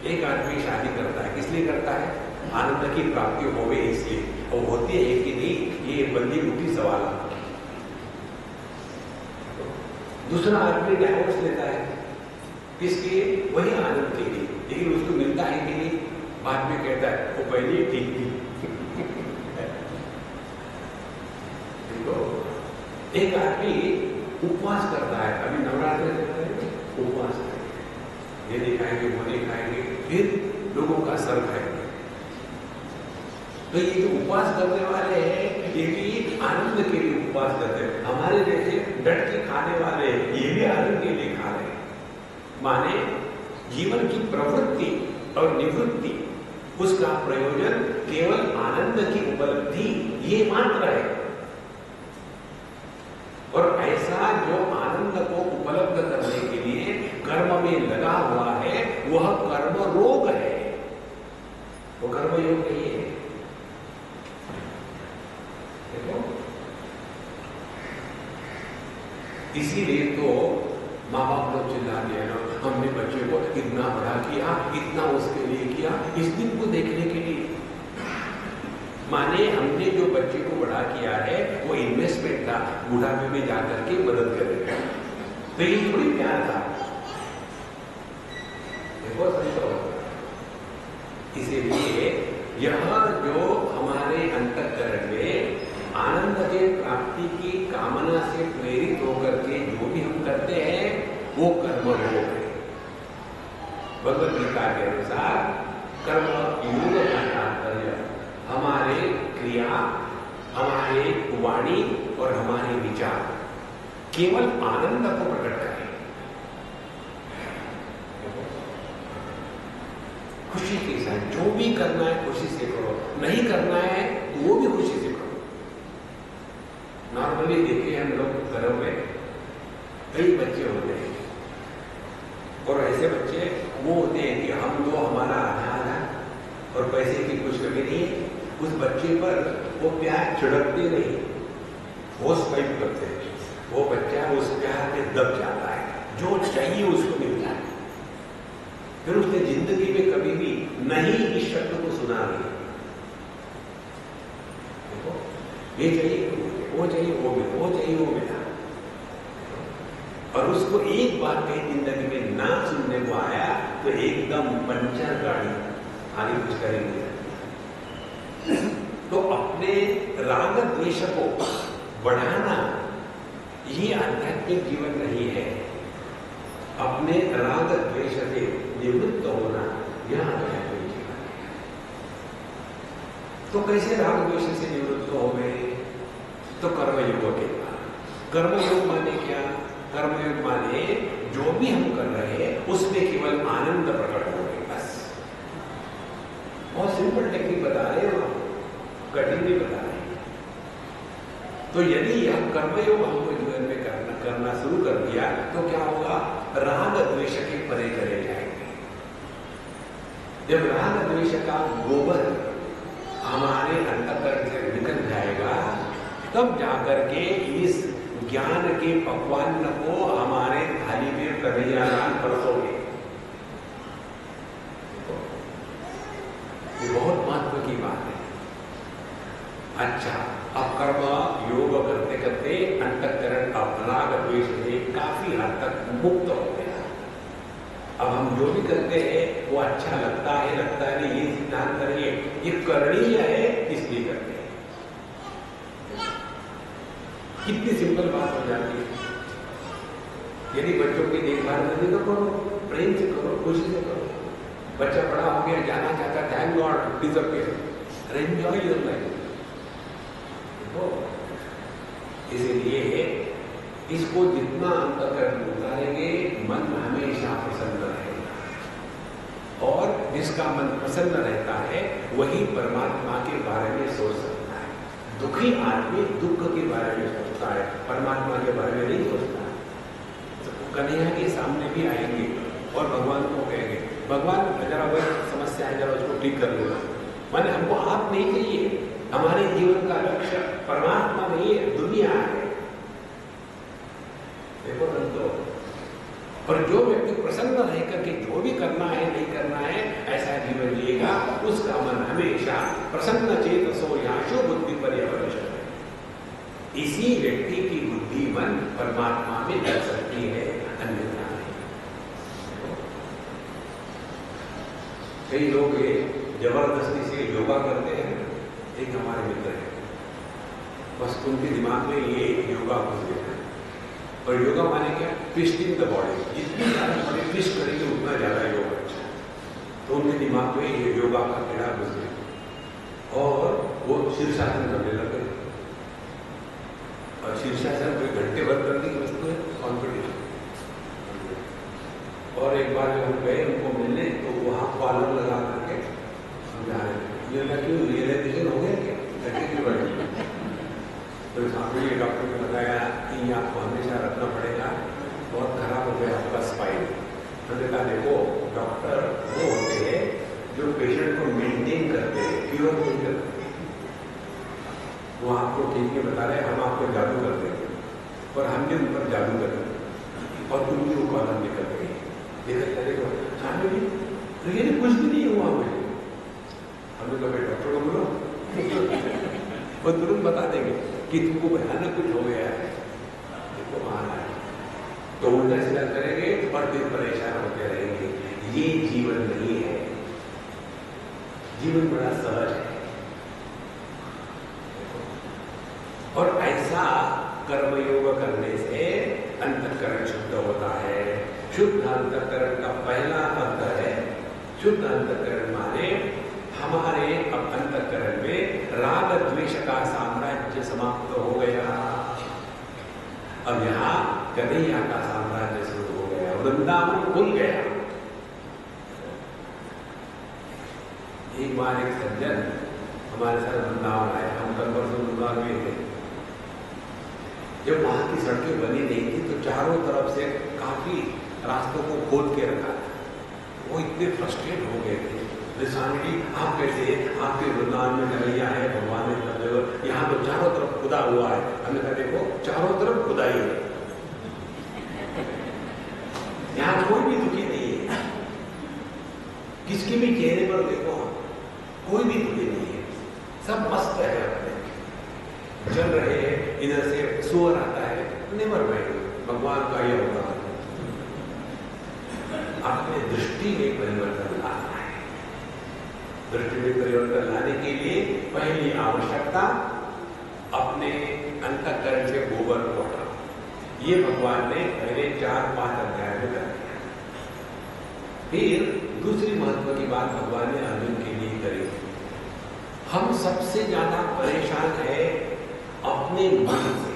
एक आदमी शादी करता है, किस लिए करता है? आनंद की प्राप्ति हो गई इसलिए, और होती है कि नहीं, ये बंदी बूटी सवाल है। दूसरा आदमी डाइवोर्स लेता है, किसके? वही आनंद के लिए, लेकिन उसको मिलता है कि नहीं? बाद में कहता है वो पहले ठीक थी। देखो, एक आदमी उपवास करता है, अभी नवरात्र करते हैं, उपवास करेंगे, ये नहीं खाएंगे, वो नहीं खाएंगे, फिर लोगों का सर खाएंगे। तो ये जो उपवास करने वाले हैं ये भी आनंद के लिए उपवास करते हैं। हमारे जैसे डट के खाने वाले ये भी आनंद के लिए खा रहे हैं। माने जीवन की प्रवृत्ति और निवृत्ति, उसका प्रयोजन केवल आनंद की उपलब्धि ये मात्र है। और ऐसा जो आनंद को उपलब्ध करने के लिए कर्म में लगा हुआ है वह कर्म रोग है, वो कर्मयोग नहीं है। देखो, इसीलिए तो माँ बाप लोग चिल्लाते हैं ना, हमने बच्चे को इतना बड़ा किया, इतना उसके लिए किया, इस दिन को देखने के लिए। माने हमने जो बच्चे को बड़ा किया है वो इन्वेस्टमेंट था, बुढ़ापे में जाकर के मदद करेगा। तो ये थोड़ी प्यार था। देखो समझो, इसीलिए यह जो हमारे अंतःकरण में आनंद के प्राप्ति की कामना से प्रेरित होकर के जो भी हम करते हैं वो कर्म योग है। भगवद गीता के अनुसार कर्म योग का तात्पर्य हमारे क्रिया, हमारे वाणी और हमारे विचार केवल आनंद को प्रकट करें। खुशी के साथ जो भी करना है खुशी से करो, नहीं करना है तो वो भी खुशी से करो। नॉर्मली देखिए हम लोग घरों में कई बच्चे होते हैं और ऐसे बच्चे वो होते हैं कि हम तो हमारा आधार है और पैसे की कुछ कमी नहीं है। उस बच्चे पर वो प्यार छिड़कते नहीं, होश पाइप करते हैं। वो बच्चा उस प्यार में दब जाता है, जो चाहिए उसको मिलता है। फिर उसने जिंदगी में कभी भी नहीं इस शब्द को सुना नहीं। देखो, ये चाहिए वो चाहिए वो मिला, वो चाहिए वो मिला। और उसको एक बार कहीं जिंदगी में ना सुनने को आया तो एकदम पंचर गाड़ी, आगे कुछ करेंगे। तो अपने राग द्वेष को बढ़ाना ये आध्यात्मिक जीवन नहीं है। अपने राग द्वेष से निवृत्त होना यह आध्यात्मिक जीवन है। तो कैसे राग द्वेष से निवृत्त हो गए? तो कर्मयोग के बाद। कर्मयोग माने क्या? कर्मयोग माने जो भी हम कर रहे हैं उसमें केवल आनंद प्रकट हो गए, बस। बहुत सिंपल टेक्निक बता रहे हैं, कठिन नहीं बता रहे। तो यदि यह कर्मयोग हमको जीवन में करना शुरू कर दिया तो क्या होगा? राग द्वेष के परे चले जाएंगे। जब राग द्वेष का गोबर हमारे अंतःकरण से निकल जाएगा, तब जाकर के इस ज्ञान के पकवान को हमारे थाली में कन्हैयालाल परोसोगे। ये बहुत महत्व की बात है। अच्छा, अब कर्म योग करते करते अंतःकरण राग द्वेष से काफी हद तक मुक्त हो गया। अब हम जो भी करते हैं वो अच्छा लगता है नहीं, ये सिद्धांत करिए, ये करणीय है इसलिए करते हैं। कितनी सिंपल बात हो जाती है। यदि बच्चों की देखभाल करनी तो करो, प्रेम से करो, खुशी से करो। बच्चा बड़ा हो गया, जाना चाहता, thank God disappear, enjoy your life. इसलिए इसको जितना अंतःकरण उतारेंगे, मन हमेशा प्रसन्न रहेगा। और जिसका मन प्रसन्न रहता है वही परमात्मा के बारे में सोच सकता है। दुखी आदमी दुख के बारे में सोचता है, परमात्मा के बारे में नहीं सोचता। तो कन्हैया के सामने भी आएंगे और भगवान को कहेंगे, भगवान जरा वह समस्या है, जरा उसको ठीक कर देना। माने हमको आप नहीं चाहिए, हमारे जीवन का लक्ष्य परमात्मा नहीं है, दुनिया है। देखो तो, और जो व्यक्ति प्रसन्न रह करके जो भी करना है नहीं करना है ऐसा जीवन जिएगा, उसका मन हमेशा प्रसन्न चेतसो याशो बुद्धि पर्यवरण। इसी व्यक्ति की बुद्धि मन परमात्मा में लग सकती है, अन्यथा नहीं। कई लोग ये जबरदस्ती से योगा करते हैं। एक हमारे मित्र है, बस उनके दिमाग में ये योगा घुस गया। और योगा माने क्या? Twisting the body. जितनी ज्यादा बॉडी ट्विस्ट करेंगे उतना ज्यादा योगा अच्छा। तो उनके दिमाग में ये योगा का कीड़ा घुस गया और वो शीर्षासन करने लगे। और शीर्षासन कोई घंटे भर करने की वस्तु है, कॉन्फिडेंस। और एक बार जब हम गए उनको मिलने, तो वहां कॉलर लगा करके समझा रहे, क्यों रियलाइजेशन हो गया क्या? तो सामने डॉक्टर ने बताया कि आपको हमेशा रखना पड़ेगा, बहुत खराब हो गया आपका स्पाइन। हमने कहा देखो, डॉक्टर वो होते हैं जो पेशेंट को मेंटेन करते हैं, क्योर नहीं करते। वो आपको ठीक नहीं बता रहे, हम आपको जादू कर देंगे और हमने उन पर जादू कर दिया और उनकी वो कॉलम निकल गई। देखो सामने भी तो ये कुछ भी नहीं हुआ हमें। हमने कहा भाई डॉक्टर को बोलो, वो तुरंत बता देंगे कि तुमको भयानक कुछ हो गया है, देखो आना है। तो उल्टा सीधा करेंगे और फिर परेशान होते रहेंगे। ये जीवन नहीं है, जीवन बड़ा सहज है। और ऐसा कर्मयोग करने से अंतःकरण शुद्ध होता है। शुद्ध अंतःकरण का पहला अर्थ है, शुद्ध अंतःकरण माने हमारे अब अंतःकरण में राग द्वेष का साम्राज्य समाप्त हो गया। अब यहाँ कन्हैया का साम्राज्य शुरू हो गया, वृंदावन खुल गया। एक बार एक सज्जन हमारे साथ वृंदावन आए, हम कल परसों वृंदावन में थे। जब वहां की सड़कें बनी नहीं थी तो चारों तरफ से काफी रास्तों को खोद के रखा था। वो इतने फ्रस्ट्रेट हो गए थे, स्वामी जी आप कैसे, आपके वृंदावन में कन्हैया है, भगवान है, यहाँ तो चारों तरफ खुदा हुआ है। हमने कहा देखो चारों तरफ खुदाई है, यहाँ कोई भी दुखी नहीं है। किसके भी चेहरे पर देखो, कोई भी दुखी नहीं है, सब मस्त है अपने, चल रहे हैं। इधर से सुअर आता है, नेवर माइंड, भगवान का यह होगा। अपने दृष्टि में परिवर्तन लाना है। दृष्टि में परिवर्तन लाने के लिए पहली आवश्यकता अपने अंतःकरण से गोबर को हटाओ। ये भगवान ने पहले 4-5 अध्याय में कर दिया। फिर दूसरी महत्व की बात भगवान ने अर्जुन के लिए करी। हम सबसे ज्यादा परेशान है अपने मन से।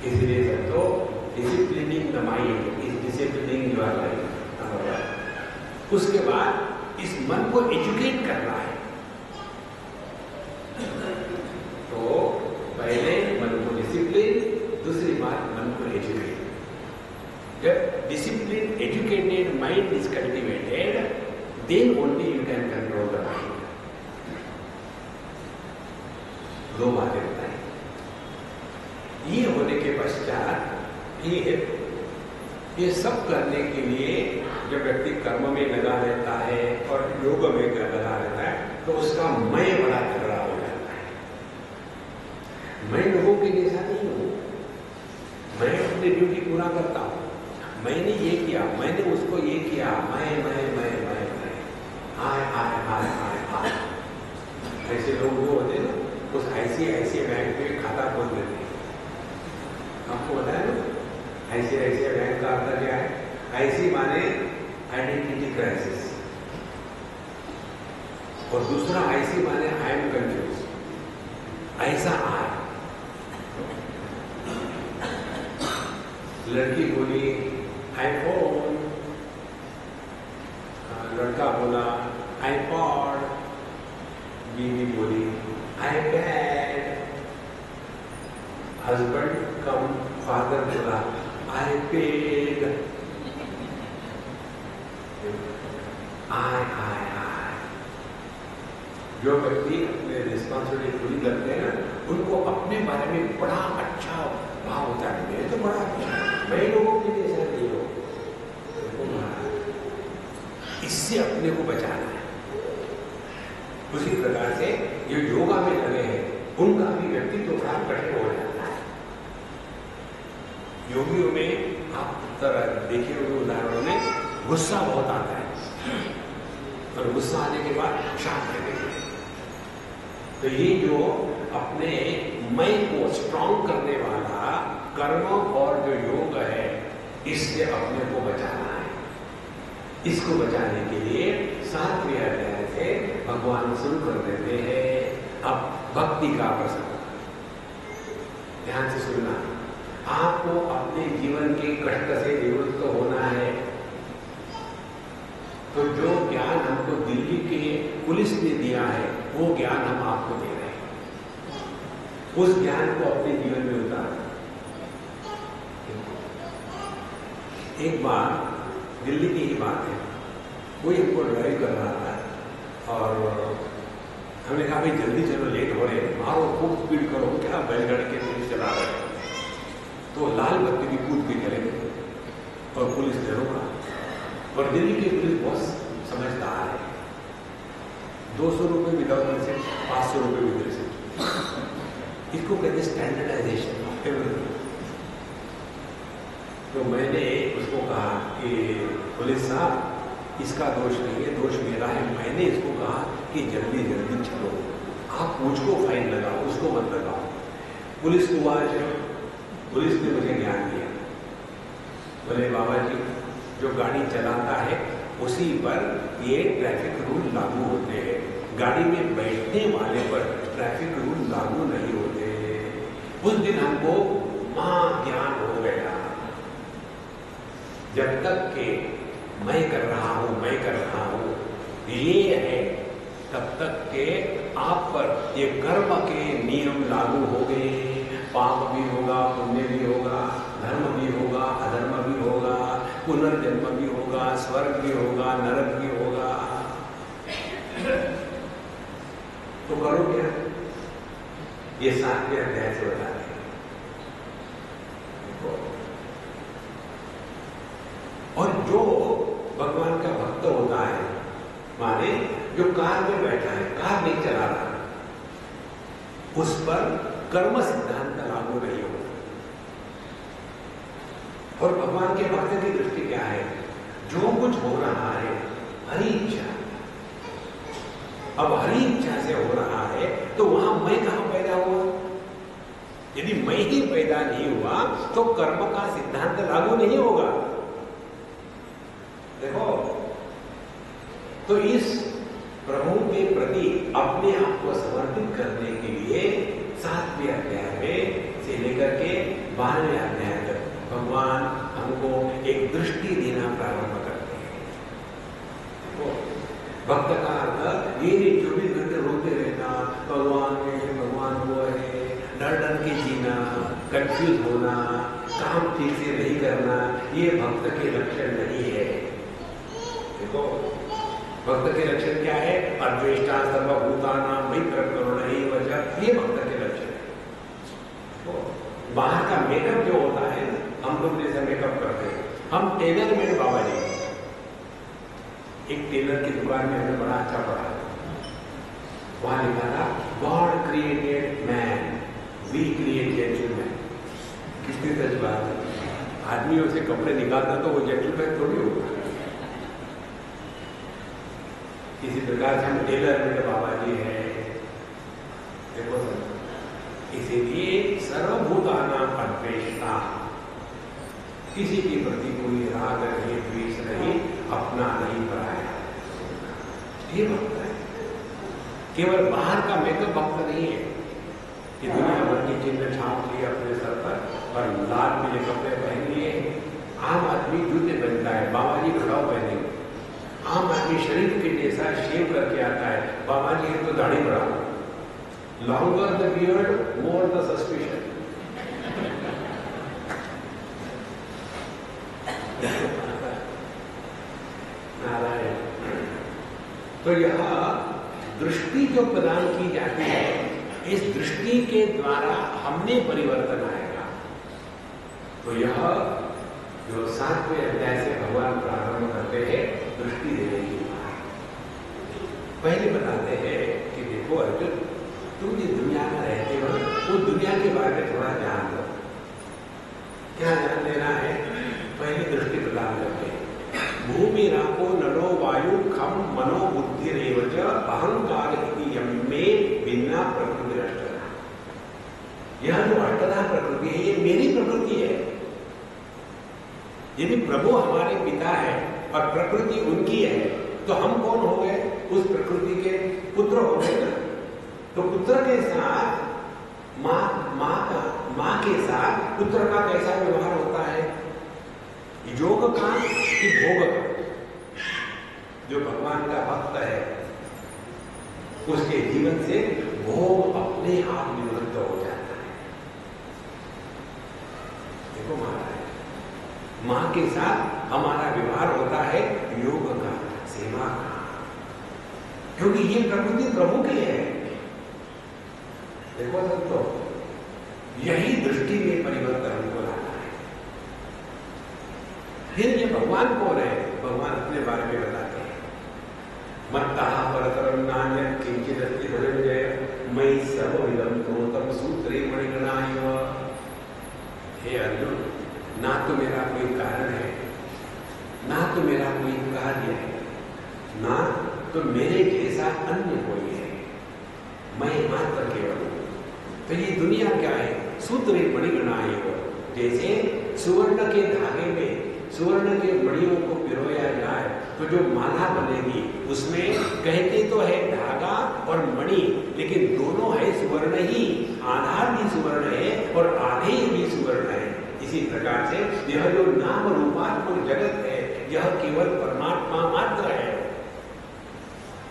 इसलिए तो disciplining the mind is disciplining your life. उसके बाद इस मन को एजुकेट करना है। तो पहले मन को डिसिप्लिन, दूसरी बात मन को एजुकेट। जब discipline educated mind is cultivated, then only you can control the mind। दो बातें बताई। ये होने के पश्चात ये सब करने के लिए जब व्यक्ति कर्म में लगा रहता है और योग में लगा रहता है तो उसका मैं बड़ा तगड़ा हो जाता है। मैं लोगों के जैसा नहीं हूं, मैं अपनी ड्यूटी पूरा करता हूं। मैंने ये किया, मैंने उसको ये किया, मैं आय। ऐसे लोग वो होते हैं ना, उस ICICI बैंक पे खाता खोल देते हैं। आपको पता है ना ICICI बैंक का अर्थ क्या है? IC माने आइडेंटिटी क्राइसिस, और दूसरा IC माने आई एम कंफ्यूज। ऐसा आय। लड़की बोली आईफोन, लड़का बोला आईपॉड, बीवी बोली आईपैड, हस्बैंड कम फादर बोला आईपेड। आय। जो व्यक्ति अपने रिस्पॉन्सिबिलिटी पूरी करते हैं ना, उनको अपने बारे में बड़ा अच्छा भाव होता है। मैं तो बड़ा अच्छा, मैं लोगों के जैसा नहीं हो। इससे अपने को बचाना है। उसी प्रकार से ये योगा में लगे हैं, उनका भी व्यक्तित्व बड़ा कठिन हो जाता है। योगियों में आप तरह देखे हुए उदाहरणों में गुस्सा बहुत आता है, और गुस्सा आने के बाद शांत रहने के। तो ये जो अपने मैं को स्ट्रॉन्ग करने वाला कर्म और जो योग है, इससे अपने को बचाना है। इसको बचाने के लिए 7वें अध्याय से भगवान शुरू कर देते हैं अब भक्ति का प्रसंग। ध्यान से सुनना। आपको अपने जीवन के कष्ट से निवृत्त होना है। तो जो ज्ञान हमको दिल्ली के पुलिस ने दिया है, वो ज्ञान हम आपको दे रहे हैं। उस ज्ञान को अपने जीवन में उतारना। एक बार दिल्ली की ही बात है, कोई हमको ड्राइव कर रहा था और हमने कहा भाई जल्दी चलो, लेट हो रहे, मारो, खूब स्पीड करो। क्या बैलगाड़ी के पुलिस चला रहे हैं, तो लाल बत्ती भी कूद के चले गए और पुलिस ने रोका। और दिल्ली की पुलिस बहुत समझदार है। 200 रुपये विदाउट लाइसेंस, 500 रुपये विद लाइसेंस। इसको कहते स्टैंडर्डाइजेशन ऑफ एवरीथिंग। तो मैंने उसको कहा कि पुलिस साहब, इसका दोष नहीं है, दोष मेरा है। मैंने इसको कहा कि जल्दी जल्दी चलो, आप मुझको फाइन लगाओ, उसको मत लगाओ। पुलिस को आज पुलिस ने मुझे ज्ञान दिया। बोले बाबा जी, जो गाड़ी चलाता है उसी पर ये ट्रैफिक रूल लागू होते हैं, गाड़ी में बैठने वाले पर ट्रैफिक रूल लागू नहीं होते। उस दिन हमको महाज्ञान हो गया। जब तक के मैं कर रहा हूं, मैं कर रहा हूं ये है, तब तक के आप पर ये कर्म के नियम लागू हो गए। पाप भी होगा, पुण्य भी होगा, धर्म भी होगा, अधर्म भी होगा, पुनर्जन्म भी होगा, स्वर्ग भी होगा, नरक भी होगा। तो करो क्या? ये 7वें अध्याय से बताते हैं। और जो भगवान का भक्त होता है, माने जो कार में बैठा है, कार नहीं चला रहा, उस पर कर्म सिद्धांत लागू नहीं होता। और भगवान के भक्त की दृष्टि क्या है? जो कुछ हो रहा है हरि इच्छा। अब हरि इच्छा से हो रहा है तो वहां मैं कहां पैदा हुआ? यदि मैं ही पैदा नहीं हुआ तो कर्म का सिद्धांत लागू नहीं होगा। देखो, तो इस प्रभु के प्रति अपने आप को समर्पित करने के लिए 7वें अध्याय में से लेकर के 12वें अध्याय तक भगवान हमको एक दृष्टि देना प्रारंभ करते हैं। तो भक्त का अर्थ ये नहीं 24 घंटे रोते रहना, भगवान है, भगवान वो है, डर डर के जीना, कंफ्यूज होना, काम ठीक से नहीं करना, ये भक्त के लक्षण नहीं है। देखो भक्त के लक्षण क्या है? अद्वेष्टा सर्वभूतानां मैत्रः करुणा एव च, ये भक्त के लक्षण है। तो बाहर का मेकअप जो होता है, हम लोग जैसे मेकअप करते हैं, हम टेलर में बाबा जी, एक टेलर की दुकान में हमें बड़ा अच्छा पढ़ा, वहां लिखा था God created man, we create gentleman. कितनी सच बात है। आदमियों से कपड़े निकालता तो वो जेंटलमैन थोड़ी होगा। इसी प्रकार से हम टेलर में बाबा जी है। देखो सर, इसीलिए सर्वभूतानां अद्वेष्टा, किसी के प्रति कोई राग नहीं, द्वेष नहीं, अपना नहीं पराया, ये भक्त है। केवल बाहर का मेकअप भक्त नहीं है कि दुनिया भर की चिन्ह छाप लिए अपने सर पर और लाल पीले कपड़े पहन लिए। आम आदमी जूते पहनता है, बाबा जी घड़ाव पहनेंगे। आम आदमी शरीर के जैसा शेव करके आता है, बाबा जी एक तो दाढ़ी बढ़ा, longer the beard more the suspicion. Narayan. तो यह दृष्टि जो प्रदान की जाती है, इस दृष्टि के द्वारा हमने परिवर्तन आएगा। तो यह जो 7वें अध्याय से भगवान प्रारंभ करते हैं दृष्टि देने की बात। पहले बताते हैं कि देखो अर्जुन, तुम जिस दुनिया में रहते हो वो दुनिया के बारे में थोड़ा जान लो। क्या जान लेना है? पहली दृष्टि प्रदान करते हैं। भूमि राको नरो वायु खम मनो बुद्धि रेवच अहंकार इति यम्मे भिन्ना प्रकृति अष्टधा। यह जो अष्टधा प्रकृति है, ये मेरी प्रकृति है। यदि प्रभु हमारे पिता है और प्रकृति उनकी है, तो हम कौन हो गए? उस प्रकृति के पुत्र हो गए ना। तो पुत्र के साथ माँ के साथ पुत्र का कैसा व्यवहार होता है? योग का कि भोग का? जो भगवान का भक्त है उसके जीवन से भोग अपने आप निवृत्त हो जाता है। देखो महाराज, माँ के साथ हमारा व्यवहार होता है योग का, सेवा का, क्योंकि ये प्रकृति प्रभु की है। देखो संतो, यही दृष्टि में परिवर्तन हमको लाना है। फिर ये भगवान कौन है? भगवान अपने बारे में बताते हैं। मत्तः परतरं नान्यत् किंचिदस्ति धनंजय मयि सर्वमिदं प्रोतं सूत्रे मणिगणा इव। हे अर्जुन, ना तो मेरा कोई कारण है, ना तो मेरा कोई कार्य है, ना तो मेरे जैसा अन्य कोई है, मैं मात्र केवल। तो ये दुनिया क्या है? सूत्रे मणिगणा इव। जैसे सुवर्ण के धागे में सुवर्ण के मणियों को पिरोया जाए तो जो माला बनेगी उसमें कहते तो है धागा और मणि, लेकिन दोनों है सुवर्ण ही। आधार भी सुवर्ण है और आधे भी सुवर्ण है। इसी प्रकार से यह जो नाम रूपात्मक जगत है, यह केवल परमात्मा मात्र है।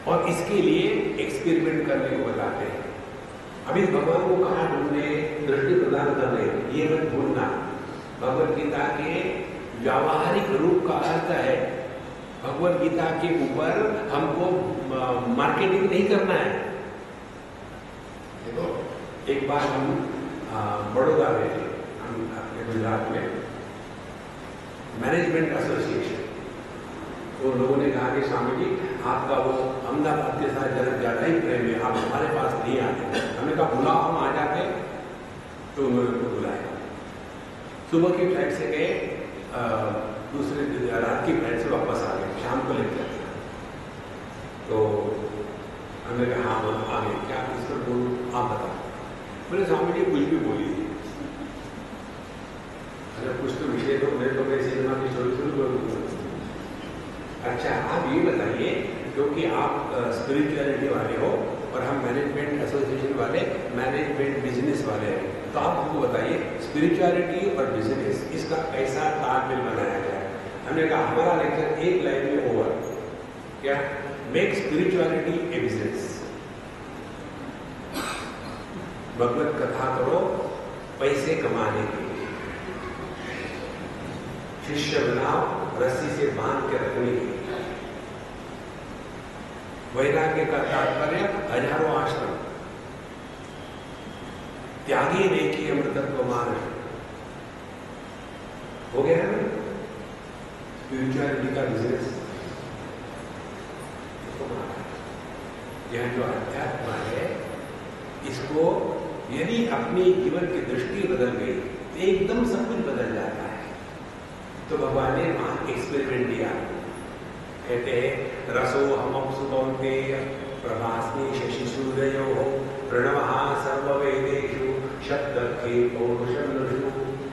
और इसके लिए एक्सपेरिमेंट करने को बताते हैं। अभी भगवान को कहा तुमने दृष्टि प्रदान करने, ये मत भूलना। भगवद गीता के व्यावहारिक रूप का अर्थ है, भगवद गीता के ऊपर हमको मार्केटिंग नहीं करना है। देखो, एक बार हम बड़ौदा में थे, हम अपने गुजरात में मैनेजमेंट एसोसिएशन, तो लोगों ने कहा कि स्वामी जी आपका वो अहमदाबाद के साथ जरा ज़्यादा ही प्रेम है, आप हमारे पास नहीं आते। हमने कहा बुलाओ, हम आ जाते। तो उन्होंने उनको बुलाया। सुबह की फ्लाइट से गए, दूसरे रात की फ्लाइट से वापस आ गए, शाम को लेकर आए। तो हमने कहा हाँ आ गए, क्या इसको बोलूँ, आप बताओ। बोले स्वामी जी कुछ भी बोलिए, अरे कुछ तो विषय तो मैं तो मैं सिनेमा की स्टोरी शुरू कर दूँगा। अच्छा आप ये बताइए, क्योंकि आप स्पिरिचुअलिटी वाले हो और हम मैनेजमेंट एसोसिएशन वाले मैनेजमेंट बिजनेस वाले हैं, तो आप हमको बताइए स्पिरिचुअलिटी और बिजनेस इसका कैसा तालमेल बनाया जाए। हमने कहा हमारा लेक्चर एक लाइन में ओवर, क्या? मेक स्पिरिचुअलिटी ए बिजनेस। भगवत कथा करो पैसे कमाने के लिए, शिष्य बनाओ रस्सी से बांध के रखने के लिए। वैराग्य का तात्पर्य हजारों आश्रम, त्यागी नेकी अमृतत्व मान हो गया है। स्पिरिचुअलिटी का बिजनेस यह जो अध्यात्म है, इसको यदि अपने जीवन की दृष्टि बदल गई तो एकदम सब कुछ बदल जाता है। तो भगवान ने वहां एक्सपेरिमेंट दिया, कहते हैं रसो हम सुकौन्तेय प्रभास्मि शशि सूर्ययोः प्रणवः सर्ववेदेषु शब्दखे पौरुषं नृषु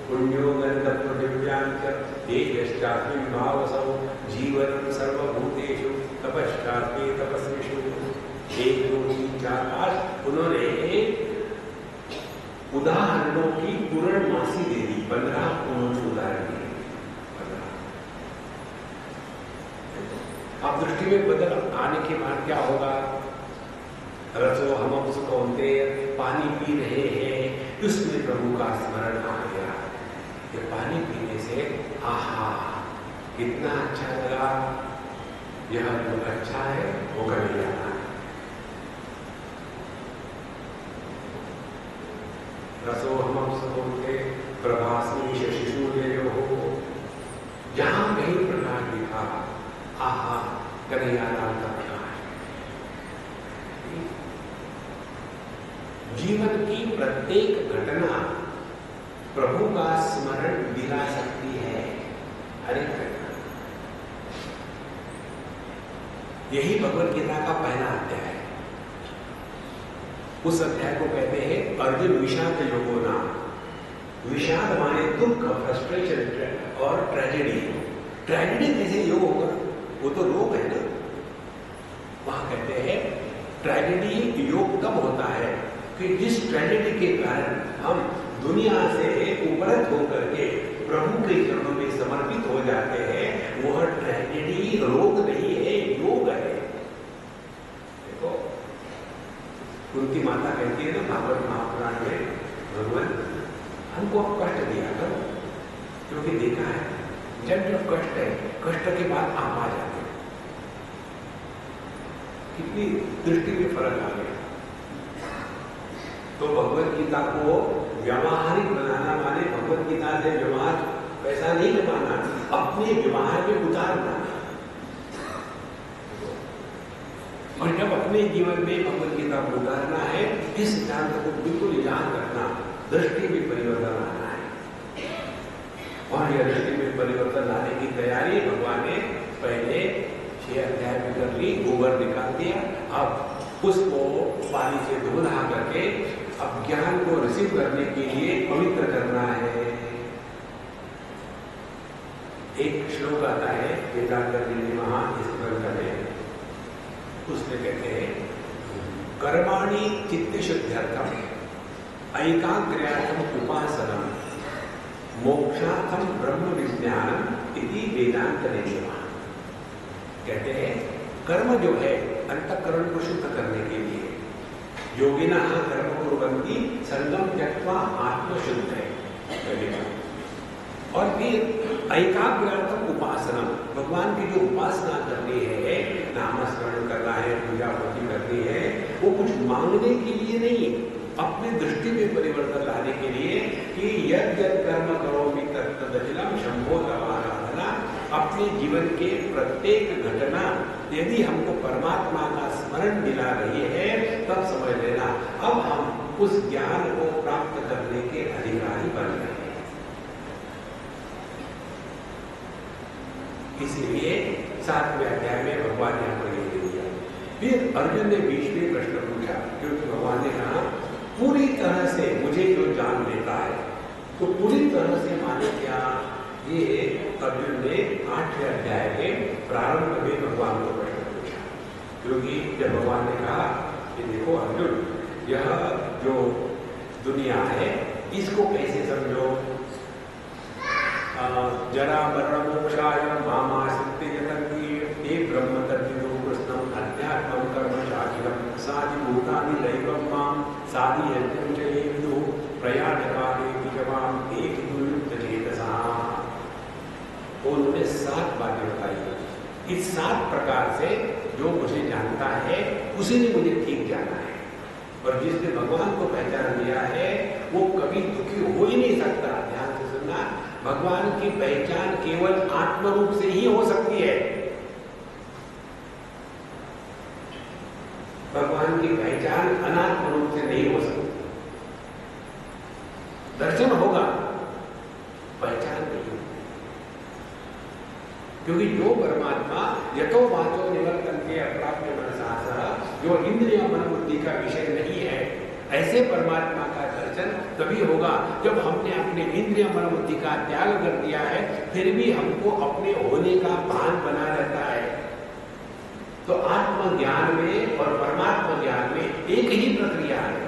पुण्यो गन्धपृथिव्यां च तेजश्चास्मिन् भावसौ जीवनं सर्वभूतेषु तपश्चास्मि तपस्विषु। 1 2 3 4 5 उन्होंने उदाहरणों की पूर्णमासी दे दी। 15 उदाहरण दिए। अब दृष्टि में बदल आने के बाद क्या होगा? रसो हम सुकौन्तेय, पानी पी रहे हैं, उसमें प्रभु का स्मरण आ गया। ये पानी पीने से आहा कितना अच्छा लगा, यह जो अच्छा है वो कभी जाना है। रसो हम सुकौन्तेय प्रभास्मि शशि सूर्ययोः, जहां कहीं प्रकाश दिखा, आहा कन्हैया राम का प्रकाश। जीवन की प्रत्येक घटना प्रभु का स्मरण दिला सकती है, हर एक घटना। यही भगवत गीता का पहला अध्याय है। उस अध्याय को कहते हैं अर्जुन विषाद योगो नाम। विषाद माने दुख, फ्रस्ट्रेशन और ट्रेजेडी। ट्रेजेडी कैसे योग होगा? वो तो रोग है ना। वहां कहते हैं ट्रेजेडी योग तब होता है कि जिस ट्रेजेडी के कारण हम दुनिया से उपरत होकर के प्रभु के चरणों में समर्पित हो जाते हैं, वह ट्रेजेडी रोग नहीं है, योग है। देखो उनकी माता कहती है ना भागवत महापुराण में, भगवान हमको कष्ट दिया करो, क्योंकि देखा है जब जब कष्ट है, कष्ट के बाद आप आ जाते हैं। कितनी दृष्टि में फर्क आ गया। तो भगवत गीता को व्यवहारिक बनाना माने भगवत गीता से व्यवहार पैसा नहीं कमाना, अपने व्यवहार में उतारना। और जब अपने जीवन में भगवत गीता को उतारना है, इस सिद्धांत को बिल्कुल याद रखना, दृष्टि में परिवर्तन आना है। और यह दृष्टि में परिवर्तन लाने की तैयारी भगवान ने पहले 6 अध्याय में कर ली, गोबर निकाल दिया। अब उसको पानी से धो नहा करके अब ज्ञान को रिसीव करने के लिए पवित्र करना है। एक श्लोक आता है वेदांत महा इस ग्रंथ में, उसमें कहते हैं कर्माणि चित्त शुद्ध्यर्थम ऐकाग्र्यार्थम उपासनम मोक्षार्थम ब्रह्म विज्ञानम इति वेदांत नियमः। कहते हैं कर्म जो है अंतःकरण को शुद्ध करने के लिए, योगिनः कर्म कुर्वन्ति संगम त्यक्त्वा आत्मशुद्ध है। और फिर ऐकाग्र्यार्थम उपासनम, भगवान की जो उपासना करनी है, नामस्मरण करना है, पूजा पूजी करनी है, वो कुछ मांगने के लिए नहीं, अपनी दृष्टि में परिवर्तन लाने के लिए कि यद यद कर्म करोमि तत्तदखिलम शंभो तवाराधना। अपने जीवन के प्रत्येक घटना यदि हमको परमात्मा का स्मरण दिला रही है, तब समझ लेना अब हम उस ज्ञान को प्राप्त करने के अधिकारी बन गए हैं। इसीलिए 7वें अध्याय में भगवान ने हमको ये दे दिया। फिर अर्जुन ने बीच में प्रश्न पूछा, क्योंकि भगवान ने कहा पूरी तरह से मुझे जो जान लेता है तो पूरी तरह से माने क्या? ये अर्जुन ने 8वें अध्याय के प्रारंभ में भगवान को प्रश्न पूछा, क्योंकि जब भगवान ने कहा कि देखो अर्जुन, यह जो दुनिया है इसको कैसे समझो? जरा मरण मोक्षाय मामाश्रित्य यतन्ति ते ब्रह्म तद्विदो कृष्णम् अध्यात्मं कर्म शाखिलम् साधिभूतानि दैवं मां साधियज्ञं च ये विदुः प्रयाणकाले विजवां ते विदुर्युक्तचेतसाः। उन्होंने 7 बातें बताई। इस 7 प्रकार से जो मुझे जानता है उसी ने मुझे ठीक जाना है, और जिसने भगवान को पहचान लिया है वो कभी दुखी हो ही नहीं सकता। ध्यान से सुनना, भगवान की पहचान केवल आत्म रूप से ही हो सकती है। भगवान की पहचान अनात्म रूप से नहीं हो सकती। दर्शन होगा, पहचान नहीं होगी। क्योंकि जो परमात्मा यतो वाचो निवर्तन्ते अप्राप्य मनसा सह, जो इंद्रिय मन बुद्धि का विषय नहीं है, ऐसे परमात्मा का दर्शन तभी होगा जब हमने अपने इंद्रिय मन बुद्धि का त्याग कर दिया है, फिर भी हमको अपने होने का भान बना रहता है। तो आत्मज्ञान में और परमात्मा ज्ञान में एक ही प्रक्रिया है,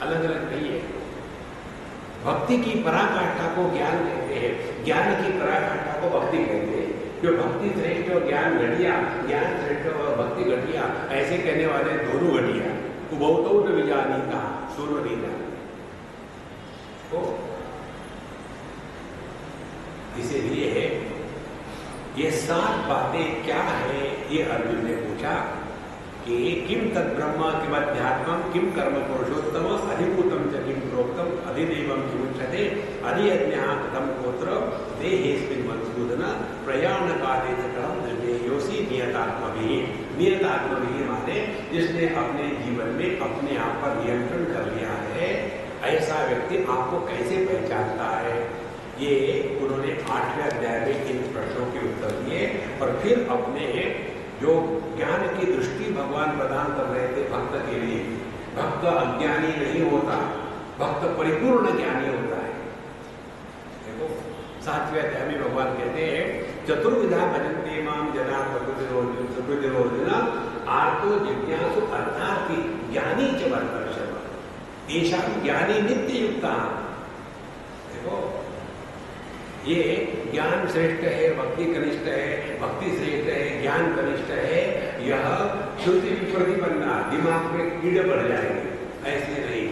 अलग अलग नहीं है। भक्ति की पराकाष्ठा को ज्ञान कहते हैं, ज्ञान की पराकाष्ठा को भक्ति कहते हैं। जो भक्ति श्रेष्ठ और ज्ञान घटिया, ज्ञान श्रेष्ठ और भक्ति घटिया, ऐसे कहने वाले दोनों घटिया। बहुतो न विजानीता, दोनों नहीं जाने। तो इसीलिए ये 7 बातें क्या है, ये अर्जुन ने पूछा कि किम तद ब्रह्म किम अध्यात्मम किम कर्म पुरुषोत्तम अधिभूतम च किम प्रोक्तम अधिदेवम किमुच्यते अधियज्ञः कथम गोत्र देहेस्मिन् मधुसूदन प्रयाण काले कथम निर्देयोसी नियतात्मभिः। नियतात्मभिः माने जिसने अपने जीवन में अपने आप पर नियंत्रण कर लिया है, ऐसा व्यक्ति आपको कैसे पहचानता है? ये उन्होंने 8वें अध्याय में इन प्रश्नों के उत्तर दिए, और फिर अपने जो ज्ञान की दृष्टि भगवान प्रदान कर रहे थे भक्त के लिए। भक्त अज्ञानी नहीं होता, भक्त परिपूर्ण ज्ञानी होता है। देखो 7वें अध्याय में भगवान कहते हैं चतुर्विधा भजन्ते माम जना प्रकृतिरोधिना आर्तो जिज्ञासु अर्थार्थी ज्ञानी च वर्तर्षभ तेषां ज्ञानी नित्य युक्ता। देखो ये ज्ञान श्रेष्ठ है, भक्ति कनिष्ठ है, भक्ति श्रेष्ठ है, ज्ञान कनिष्ठ है, यह श्रुति प्रतिपन्ना, दिमाग में कीड़े बढ़ जाएंगे। ऐसे नहीं,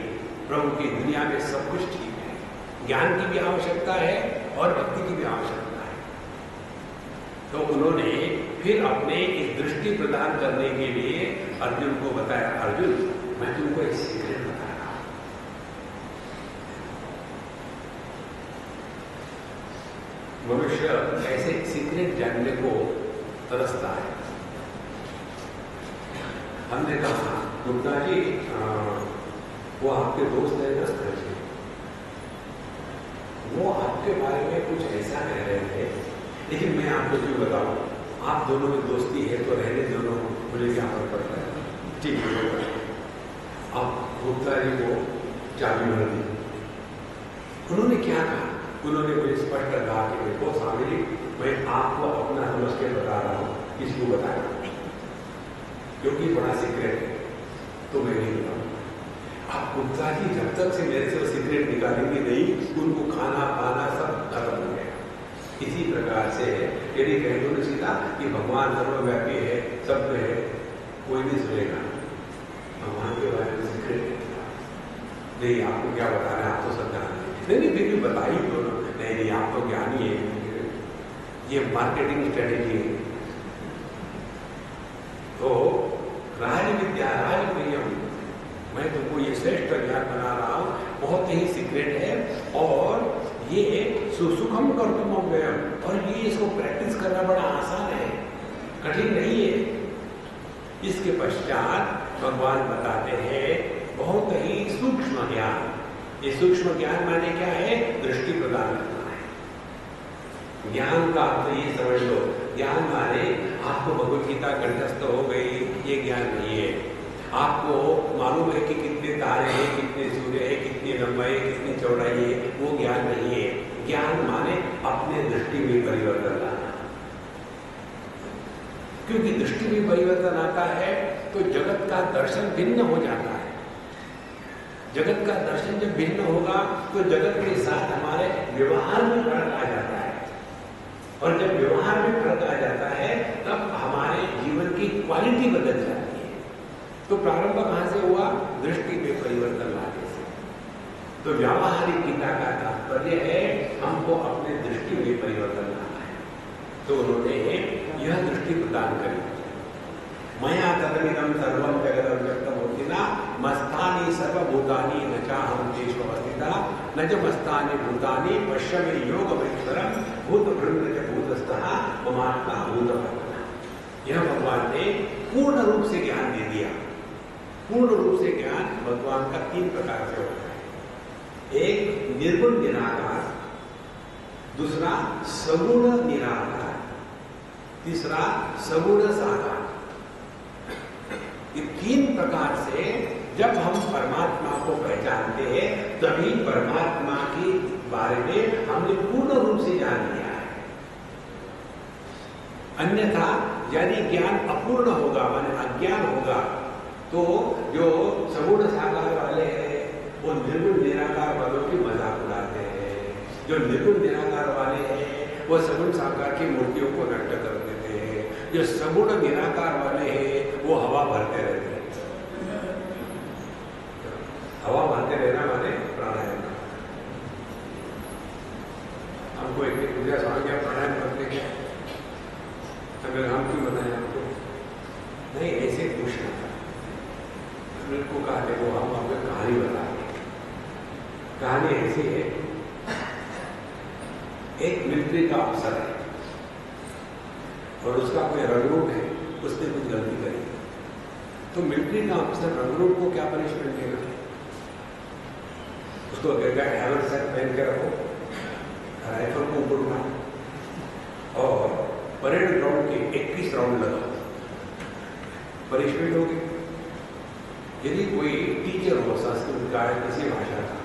प्रभु की दुनिया में सब कुछ ठीक है। ज्ञान की भी आवश्यकता है और भक्ति की भी आवश्यकता है। तो उन्होंने फिर अपने इस दृष्टि प्रदान करने के लिए अर्जुन को बताया, अर्जुन मैं तुमको एक सीक्रेट बता रहा हूं। मनुष्य ऐसे सीक्रेट जानने को तरसता है। हमने कहा गुप्ता जी वो आपके दोस्त है ना, वो आपके बारे में कुछ ऐसा कह रहे थे, लेकिन मैं आपको क्यों बताऊं, आप दोनों में दोस्ती है तो रहने दोनों, मुझे क्या फर्क पड़ता है। ठीक है, अब गुप्ता जी को चाबी भर दी। उन्होंने क्या कहा, उन्होंने मुझे स्पष्ट कहा कि देखो स्वामी जी, मैं आपको अपना समझ के बता रहा हूँ, किसको बताया, क्योंकि बड़ा सीक्रेट है तो मैं नहीं बताऊँ। आप गुप्ता जी जब तक से मेरे से सीक्रेट निकालेंगे नहीं, उनको खाना पाना सब खत्म हो गया। इसी प्रकार से यदि कह दो सीधा कि भगवान सर्वव्यापी है, सब में है, कोई नहीं सुनेगा। भगवान के बारे में सीक्रेट नहीं, आपको क्या बता रहे हैं, आप तो सब जानते हैं। नहीं फिर भी बताइए दोनों, नहीं आप तो ज्ञानी है, ये मार्केटिंग स्ट्रेटेजी है। तो राज विद्या राज प्रियम, मैं तुमको ये श्रेष्ठ ज्ञान बना रहा हूँ, बहुत ही सीक्रेट है, और ये सुसुखम कर तुम अव्ययम, और ये इसको प्रैक्टिस करना बड़ा आसान है, कठिन नहीं है। इसके पश्चात भगवान बताते हैं बहुत ही सूक्ष्म ज्ञान। ये सूक्ष्म ज्ञान माने क्या है, दृष्टि प्रदान करना है। ज्ञान का अर्थ ये समझ लो, ज्ञान माने आपको भगवत गीता कंठस्थ हो गई, ये ज्ञान नहीं है। आपको मालूम है कि कितने तारे हैं, कितने सूर्य है, कितनी लंबाई है, कितनी चौड़ाई है, वो ज्ञान नहीं है। ज्ञान माने अपने दृष्टि में परिवर्तन लाना, क्योंकि दृष्टि में परिवर्तन आता है तो जगत का दर्शन भिन्न हो जाता है। जगत का दर्शन जब भिन्न होगा तो जगत के साथ हमारे व्यवहार में फर्क आ जाता है, और जब व्यवहार में फर्क आ जाता है तब हमारे जीवन की क्वालिटी बदल जाती है। तो प्रारंभ कहां से हुआ? दृष्टि में परिवर्तन लाने से। तो व्यावहारिक गीता का तात्पर्य है हमको अपने दृष्टि में परिवर्तन लाना है। तो उन्होंने यह दृष्टि प्रदान करी। मया तदमिदं सर्वं जगदं व्यक्तं होतिना मस्तानि सर्वभूतानि न चाहं तेषु अवस्थिता न च मस्तानि भूतानि पश्य मे योगमैश्वरं भूतभृन्न च भूतस्थः ममात्मा भूतभर्ता। यह भगवान ने पूर्ण रूप से ज्ञान दे दिया। पूर्ण रूप से ज्ञान भगवान का 3 प्रकार से होता है। एक निर्गुण निराकार, दूसरा सगुण निराकार, तीसरा सगुण साकार। ये 3 प्रकार से जब हम परमात्मा को पहचानते हैं तभी परमात्मा के बारे में हमने पूर्ण रूप से जान लिया है। अन्यथा यदि ज्ञान अपूर्ण होगा, माने अज्ञान होगा, तो जो सगुण साकार वाले हैं वो निर्गुण निराकार वालों की मजाक उड़ाते हैं। जो निर्गुण निराकार वाले हैं वो सगुण साकार की मूर्तियों को नष्ट कर देते हैं। जो सगुण निराकार वाले हैं वो हवा भरते रहते हैं। हवा भरते रहना माने प्राणायाम। हमको एक पूजा स्वामी क्या प्राणायाम करते क्या? अगर हम क्यों बताएं आपको? नहीं, ऐसे पूछना था। को कहा देखो हम आपको कहानी बताएंगे। कहानी ऐसी है, एक मिलिट्री का अफसर है और उसका कोई रंगरूप है, उसने कुछ गलती करी। तो मिलिट्री का अफसर रंगरूप को क्या पनिशमेंट देगा? उसको कहेगा हैमर सेट पहन के रखो, राइफल को ऊपर उठाओ और परेड ग्राउंड के 21 राउंड लगाओ, पनिशमेंट होगी। यदि कोई टीचर हो संस्कृत का किसी भाषा का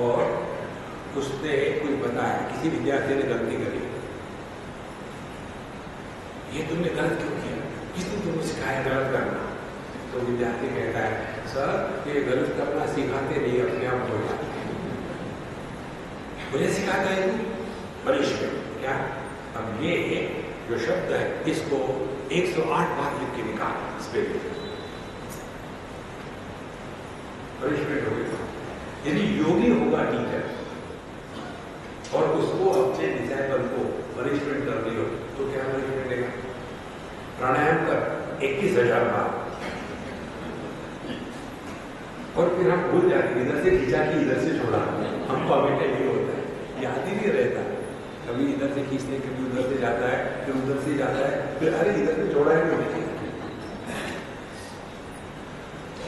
और उसने कुछ बताया, किसी विद्यार्थी ने गलती करी, ये तुमने गलत क्यों किया, किसने तुमको सिखाया गलत करना? तो विद्यार्थी कहता है सर ये गलत करना सिखाते नहीं, अपने आप हो जाते हैं। मुझे सिखाता है पनिशमेंट क्या? अब ये जो शब्द है इसको 108 बार लिख के निकाल, इस पे पनिशमेंट होगी। यदि योगी होगा टीचर और उसको अपने डिसाइबल को पनिशमेंट कर दी हो तो क्या पनिशमेंट देगा? प्राणायाम कर 21,000 बार, और फिर हम भूल जाते, इधर से खींचा कि इधर से छोड़ा। हमको हमेशा ये होता है, याद ही नहीं रहता। कभी इधर से खींचते, कभी उधर से जाता है, फिर उधर से जाता है, फिर अरे इधर से छोड़ा है नहीं।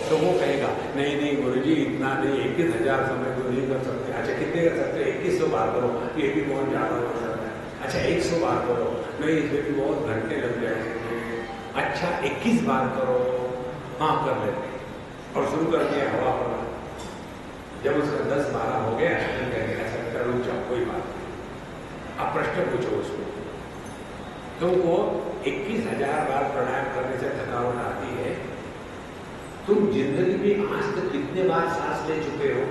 तो वो कहेगा नहीं नहीं गुरुजी इतना नहीं, 21,000 समय तो नहीं कर सकते। अच्छा कितने कर सकते? 2100 बार करो। ये भी बहुत ज्यादा हो सकता है। अच्छा 100 बार करो। नहीं इसमें भी बहुत घंटे लग जाएंगे। अच्छा 21 बार करो। हाँ कर लेते और शुरू कर दिया हवा पड़ना। जब उसका 10-12 हो गया तो कहेंगे अच्छा रुक जाओ कोई बात नहीं, अब प्रश्न पूछो उसको। तुमको 21,000 बार प्राणायाम करने से थकावट आती है, तुम जिंदगी में आज तक कितने बार सांस ले चुके हो?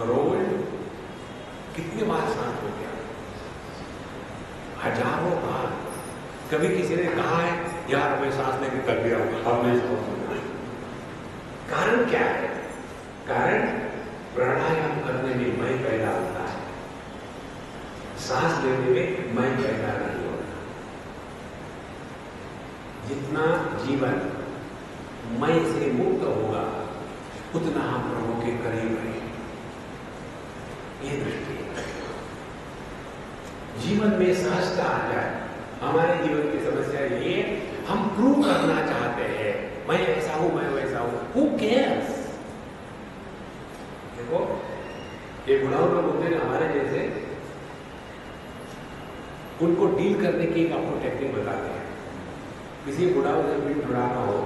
रोज कितने बार सांस हो गया? हजारों बार। कभी किसी ने कहा है यार मैं सांस लेके थक गया हूं, अब नहीं सांस लेना। कारण क्या है? कारण प्राणायाम करने में मैं पैदा होता है, सांस लेने में मैं पैदा नहीं होता। जितना जीवन मैं से मुक्त होगा उतना हम प्रभु के करीब है। ये दृष्टि है। जीवन में सहजता आ जाए। हमारे जीवन की समस्या ये, हम प्रूव करना चाहते हैं मैं ऐसा हूं, मैं वैसा हूं। Who cares? देखो ये बुढ़ाऊ लोग होते हैं हमारे जैसे, उनको डील करने की एक आपको टेक्निक बताते हैं। किसी बुढ़ाऊ से भी जुड़ाना हो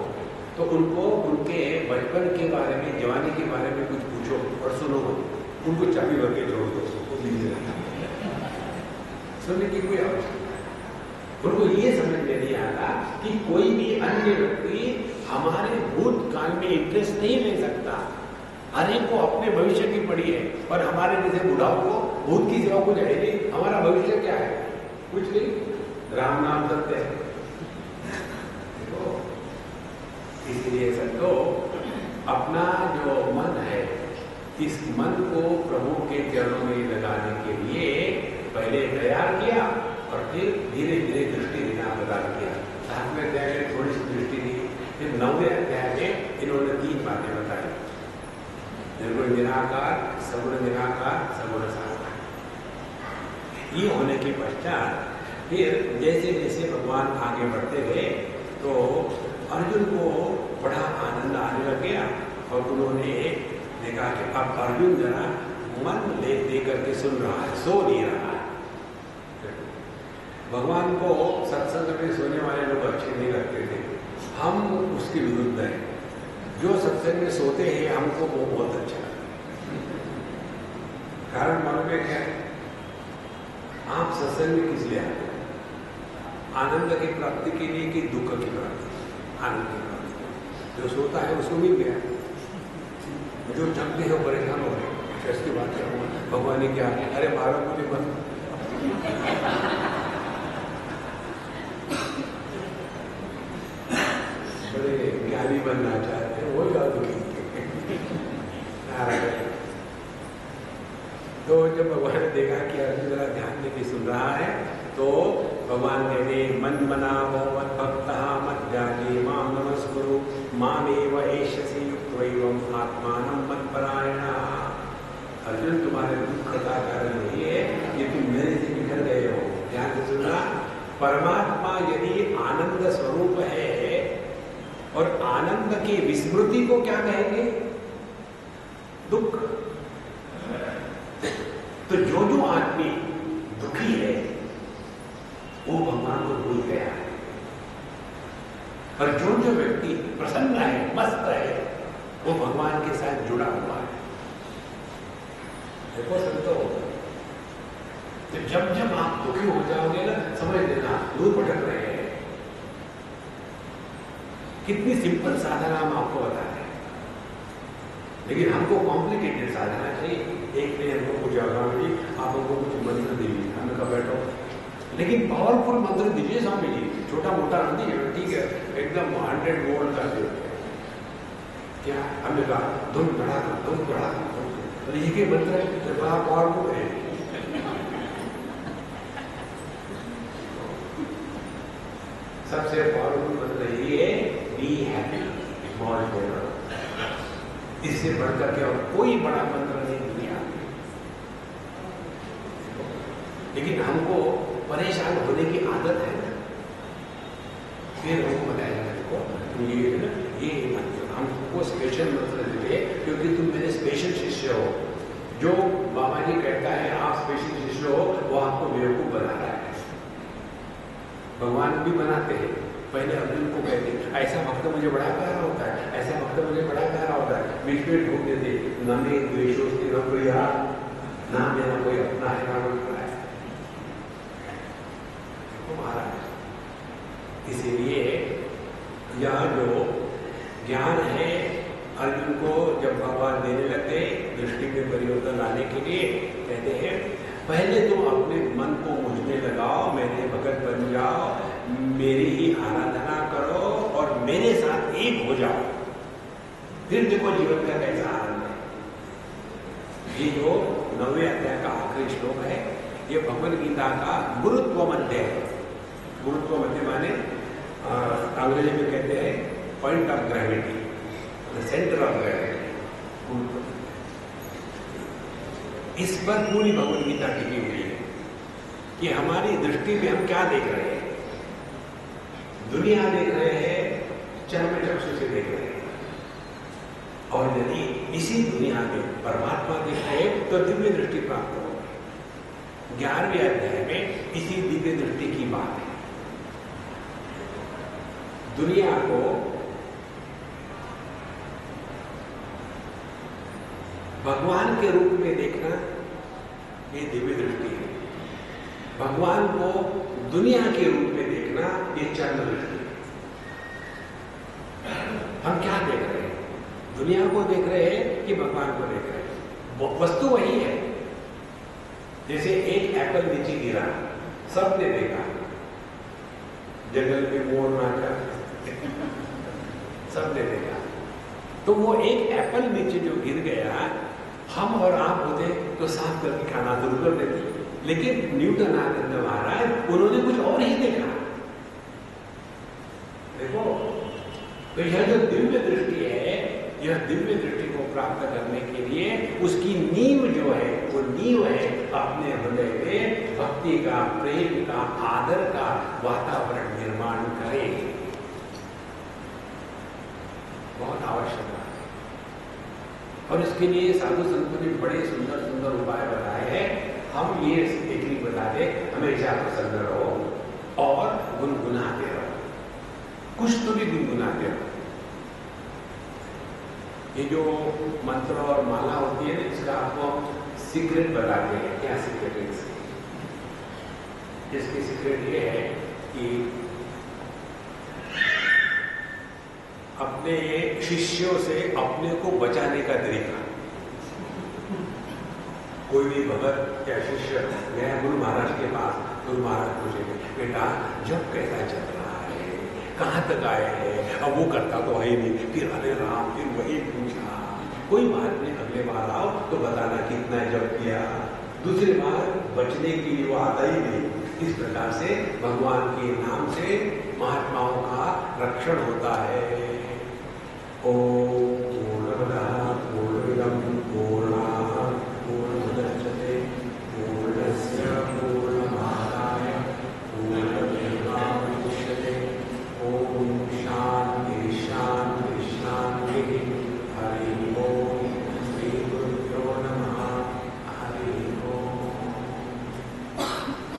तो उनको उनके बचपन के बारे में, जवानी के बारे में कुछ पूछो और सुनो, उनको चाबी भर के जोड़ दो, सुनने की कोई आवश्यकता। उनको ये समझ में नहीं आता कि कोई भी अन्य व्यक्ति हमारे भूतकाल में इंटरेस्ट नहीं ले सकता। हर एक को अपने भविष्य की पड़ी है, और हमारे जैसे बुढ़ाओं को भूत की सेवा को जाएगी। हमारा भविष्य क्या है? कुछ नहीं, राम नाम सत्य है। इसलिए संतो, अपना जो मन है, इस मन को प्रभु के चरणों में लगाने के लिए पहले तैयार किया और फिर धीरे धीरे दृष्टि देना प्रदान किया। 7वें अध्याय में थोड़ी सी दृष्टि दी, फिर 9वें अध्याय में इन्होंने 3 बातें बताई, निर्गुण निराकार, सगुण निराकार, सगुण साकार। ये होने के पश्चात फिर जैसे जैसे भगवान आगे बढ़ते गए तो अर्जुन को बड़ा आनंद आने लग गया, और उन्होंने देखा कि अब अर्जुन जरा मन दे करके सुन रहा है, सो नहीं रहा है। भगवान को सत्संग में सोने वाले लोग अच्छे नहीं लगते थे, हम उसके विरुद्ध हैं। जो सत्संग में सोते हैं हमको वो बहुत अच्छा लगता है। कारण मालूम है क्या? आप सत्संग में किस लिए आते हैं? आनंद की प्राप्ति के लिए कि दुख की प्राप्ति? आनंद की प्राप्ति। जो सोता है उसको मिल गया, जो जगते हैं परेशान हो रहे। इसकी बात क्या हुआ? भगवान ने क्या? अरे मारो मुझे मत। बड़े ज्ञानी बनना चाहते हैं, वो याद दुखी। तो जब भगवान ने देखा कि अर्जुन जरा ध्यान देके सुन रहा है, तो भगवान कहते मन मना मत भक्ता मत जागे माम नमस्कुरु मामेव एष्यसि युक्त्वैवं आत्मानं मत्परायणा। अर्जुन, तुम्हारे दुख का कारण यही है कि तुम मेरे से बिखर गए हो। ध्यान से सुनना, परमात्मा यदि आनंद स्वरूप है और आनंद की विस्मृति को क्या कहेंगे? दुख। तो जो आदमी दुखी है वो भगवान को भूल गया है, और जो व्यक्ति प्रसन्न है, मस्त है, वो भगवान के साथ जुड़ा हुआ है। देखो संतो, तो जब जब आप दुखी हो जाओगे ना, समझ लेना दूर भटक रहे हैं। कितनी सिंपल साधना हम आपको बता रहे हैं, लेकिन हमको कॉम्प्लिकेटेड साधना चाहिए। एक ने हमको पूछा, स्वामी जी आप हमको कुछ मंत्र दीजिए। हमने कहा बैठो, लेकिन पावरफुल मंत्र दीजिए स्वामी जी। छोटा मोटा नहीं है, ठीक है, एकदम 100 वोल्ट का दे। क्या? हमने कहा धुन बढ़ा, और ये के मंत्र है बड़ा पावरफुल है। सबसे पावरफुल मंत्र ये है, बी हैप्पी, मौज लेना। इससे बढ़कर के और कोई बड़ा मंत्र नहीं दुनिया। लेकिन हमको परेशान होने की आदत है ना। फिर हमको बताया देखो ये मंत्र हमको स्पेशल मंत्र देते, क्योंकि तुम मेरे स्पेशल शिष्य हो। जो बाबा जी कहता है आप स्पेशल शिष्य हो, वो आपको बेवकूफ बना रहा है। भगवान भी बनाते हैं। पहले अर्जुन को कहते ऐसा भक्त मुझे बड़ा प्यारा होता है, ऐसा भक्त मुझे बड़ा प्यारा होता है। बीच में ढूंढ देते न मे द्वेषोस्ति न प्रिया, ना मेरा कोई अपना है ना कोई है। महाराज, इसीलिए यह जो ज्ञान है अर्जुन को जब भगवान देने लगते दृष्टि में परिवर्तन लाने के लिए, कहते हैं पहले तुम अपने मन को मुझ में लगाओ, मेरे भगत बन जाओ, मेरी ही आराधना करो और मेरे साथ एक हो जाओ, फिर देखो जीवन का कैसा आनंद है। ये जो 9वें अध्याय का आखिरी श्लोक है, ये भगवद गीता का गुरुत्व मध्य है। गुरुत्व मध्य माने अंग्रेजी में कहते हैं point of gravity, the centre of gravity. इस पर पूरी भगवद गीता टिकी हुई है कि हमारी दृष्टि में हम क्या देख रहे हैं। दुनिया देख रहे हैं, चरम चक्षु से देख रहे हैं, और यदि इसी दुनिया में परमात्मा देख रहे हैं तो दिव्य दृष्टि प्राप्त होगी। 11वें अध्याय में इसी दिव्य दृष्टि की बात है। दुनिया को भगवान के रूप में देखना ये दिव्य दृष्टि है, भगवान को दुनिया के रूप में देखना ये चरम दृष्टि है। दुनिया को देख रहे हैं कि भगवान को देख रहे हैं? वस्तु वही है। जैसे एक एप्पल नीचे गिरा, सबने देखा, जंगल में मोर नाचा, सबने देखा। तो वो एक एप्पल नीचे जो गिर गया, हम और आप होते तो साफ करके खाना शुरू कर देते। लेकिन न्यूटन आनंद महाराज, उन्होंने कुछ और ही देखा। देखो, तो यह जो दिव्य दृष्टि है, यह दिव्य दृष्टि को प्राप्त करने के लिए उसकी नींव जो है, वो नींव है अपने हृदय में भक्ति का, प्रेम का, आदर का वातावरण निर्माण करे। बहुत आवश्यक है। और इसके लिए साधु संतों ने बड़े सुंदर सुंदर उपाय बताए हैं। हम ये एक ही बता दें, हमेशा प्रसन्न रहो और गुनगुनाते रहो, कुछ तो भी गुनगुनाते रहो। ये जो मंत्र और माला होती है, इसका आपको सीक्रेट बताते हैं। क्या सीक्रेट है इसकी? इसकी सीक्रेट ये है कि अपने शिष्यों से अपने को बचाने का तरीका। कोई भी भगत या शिष्य गया गुरु महाराज के पास, गुरु महाराज पूछेंगे, बेटा जब कैसा चल रहा है, कहाँ तक आए हैं? अब वो करता तो है ही नहीं, फिर अरे राम, फिर वही पूछा। कोई बात नहीं, अगले बार आओ तो बताना कितना जब किया। दूसरी बार बचने के लिए वो आता ही नहीं। इस प्रकार से भगवान के नाम से महात्माओं का रक्षण होता है। ओम पूर्णमदः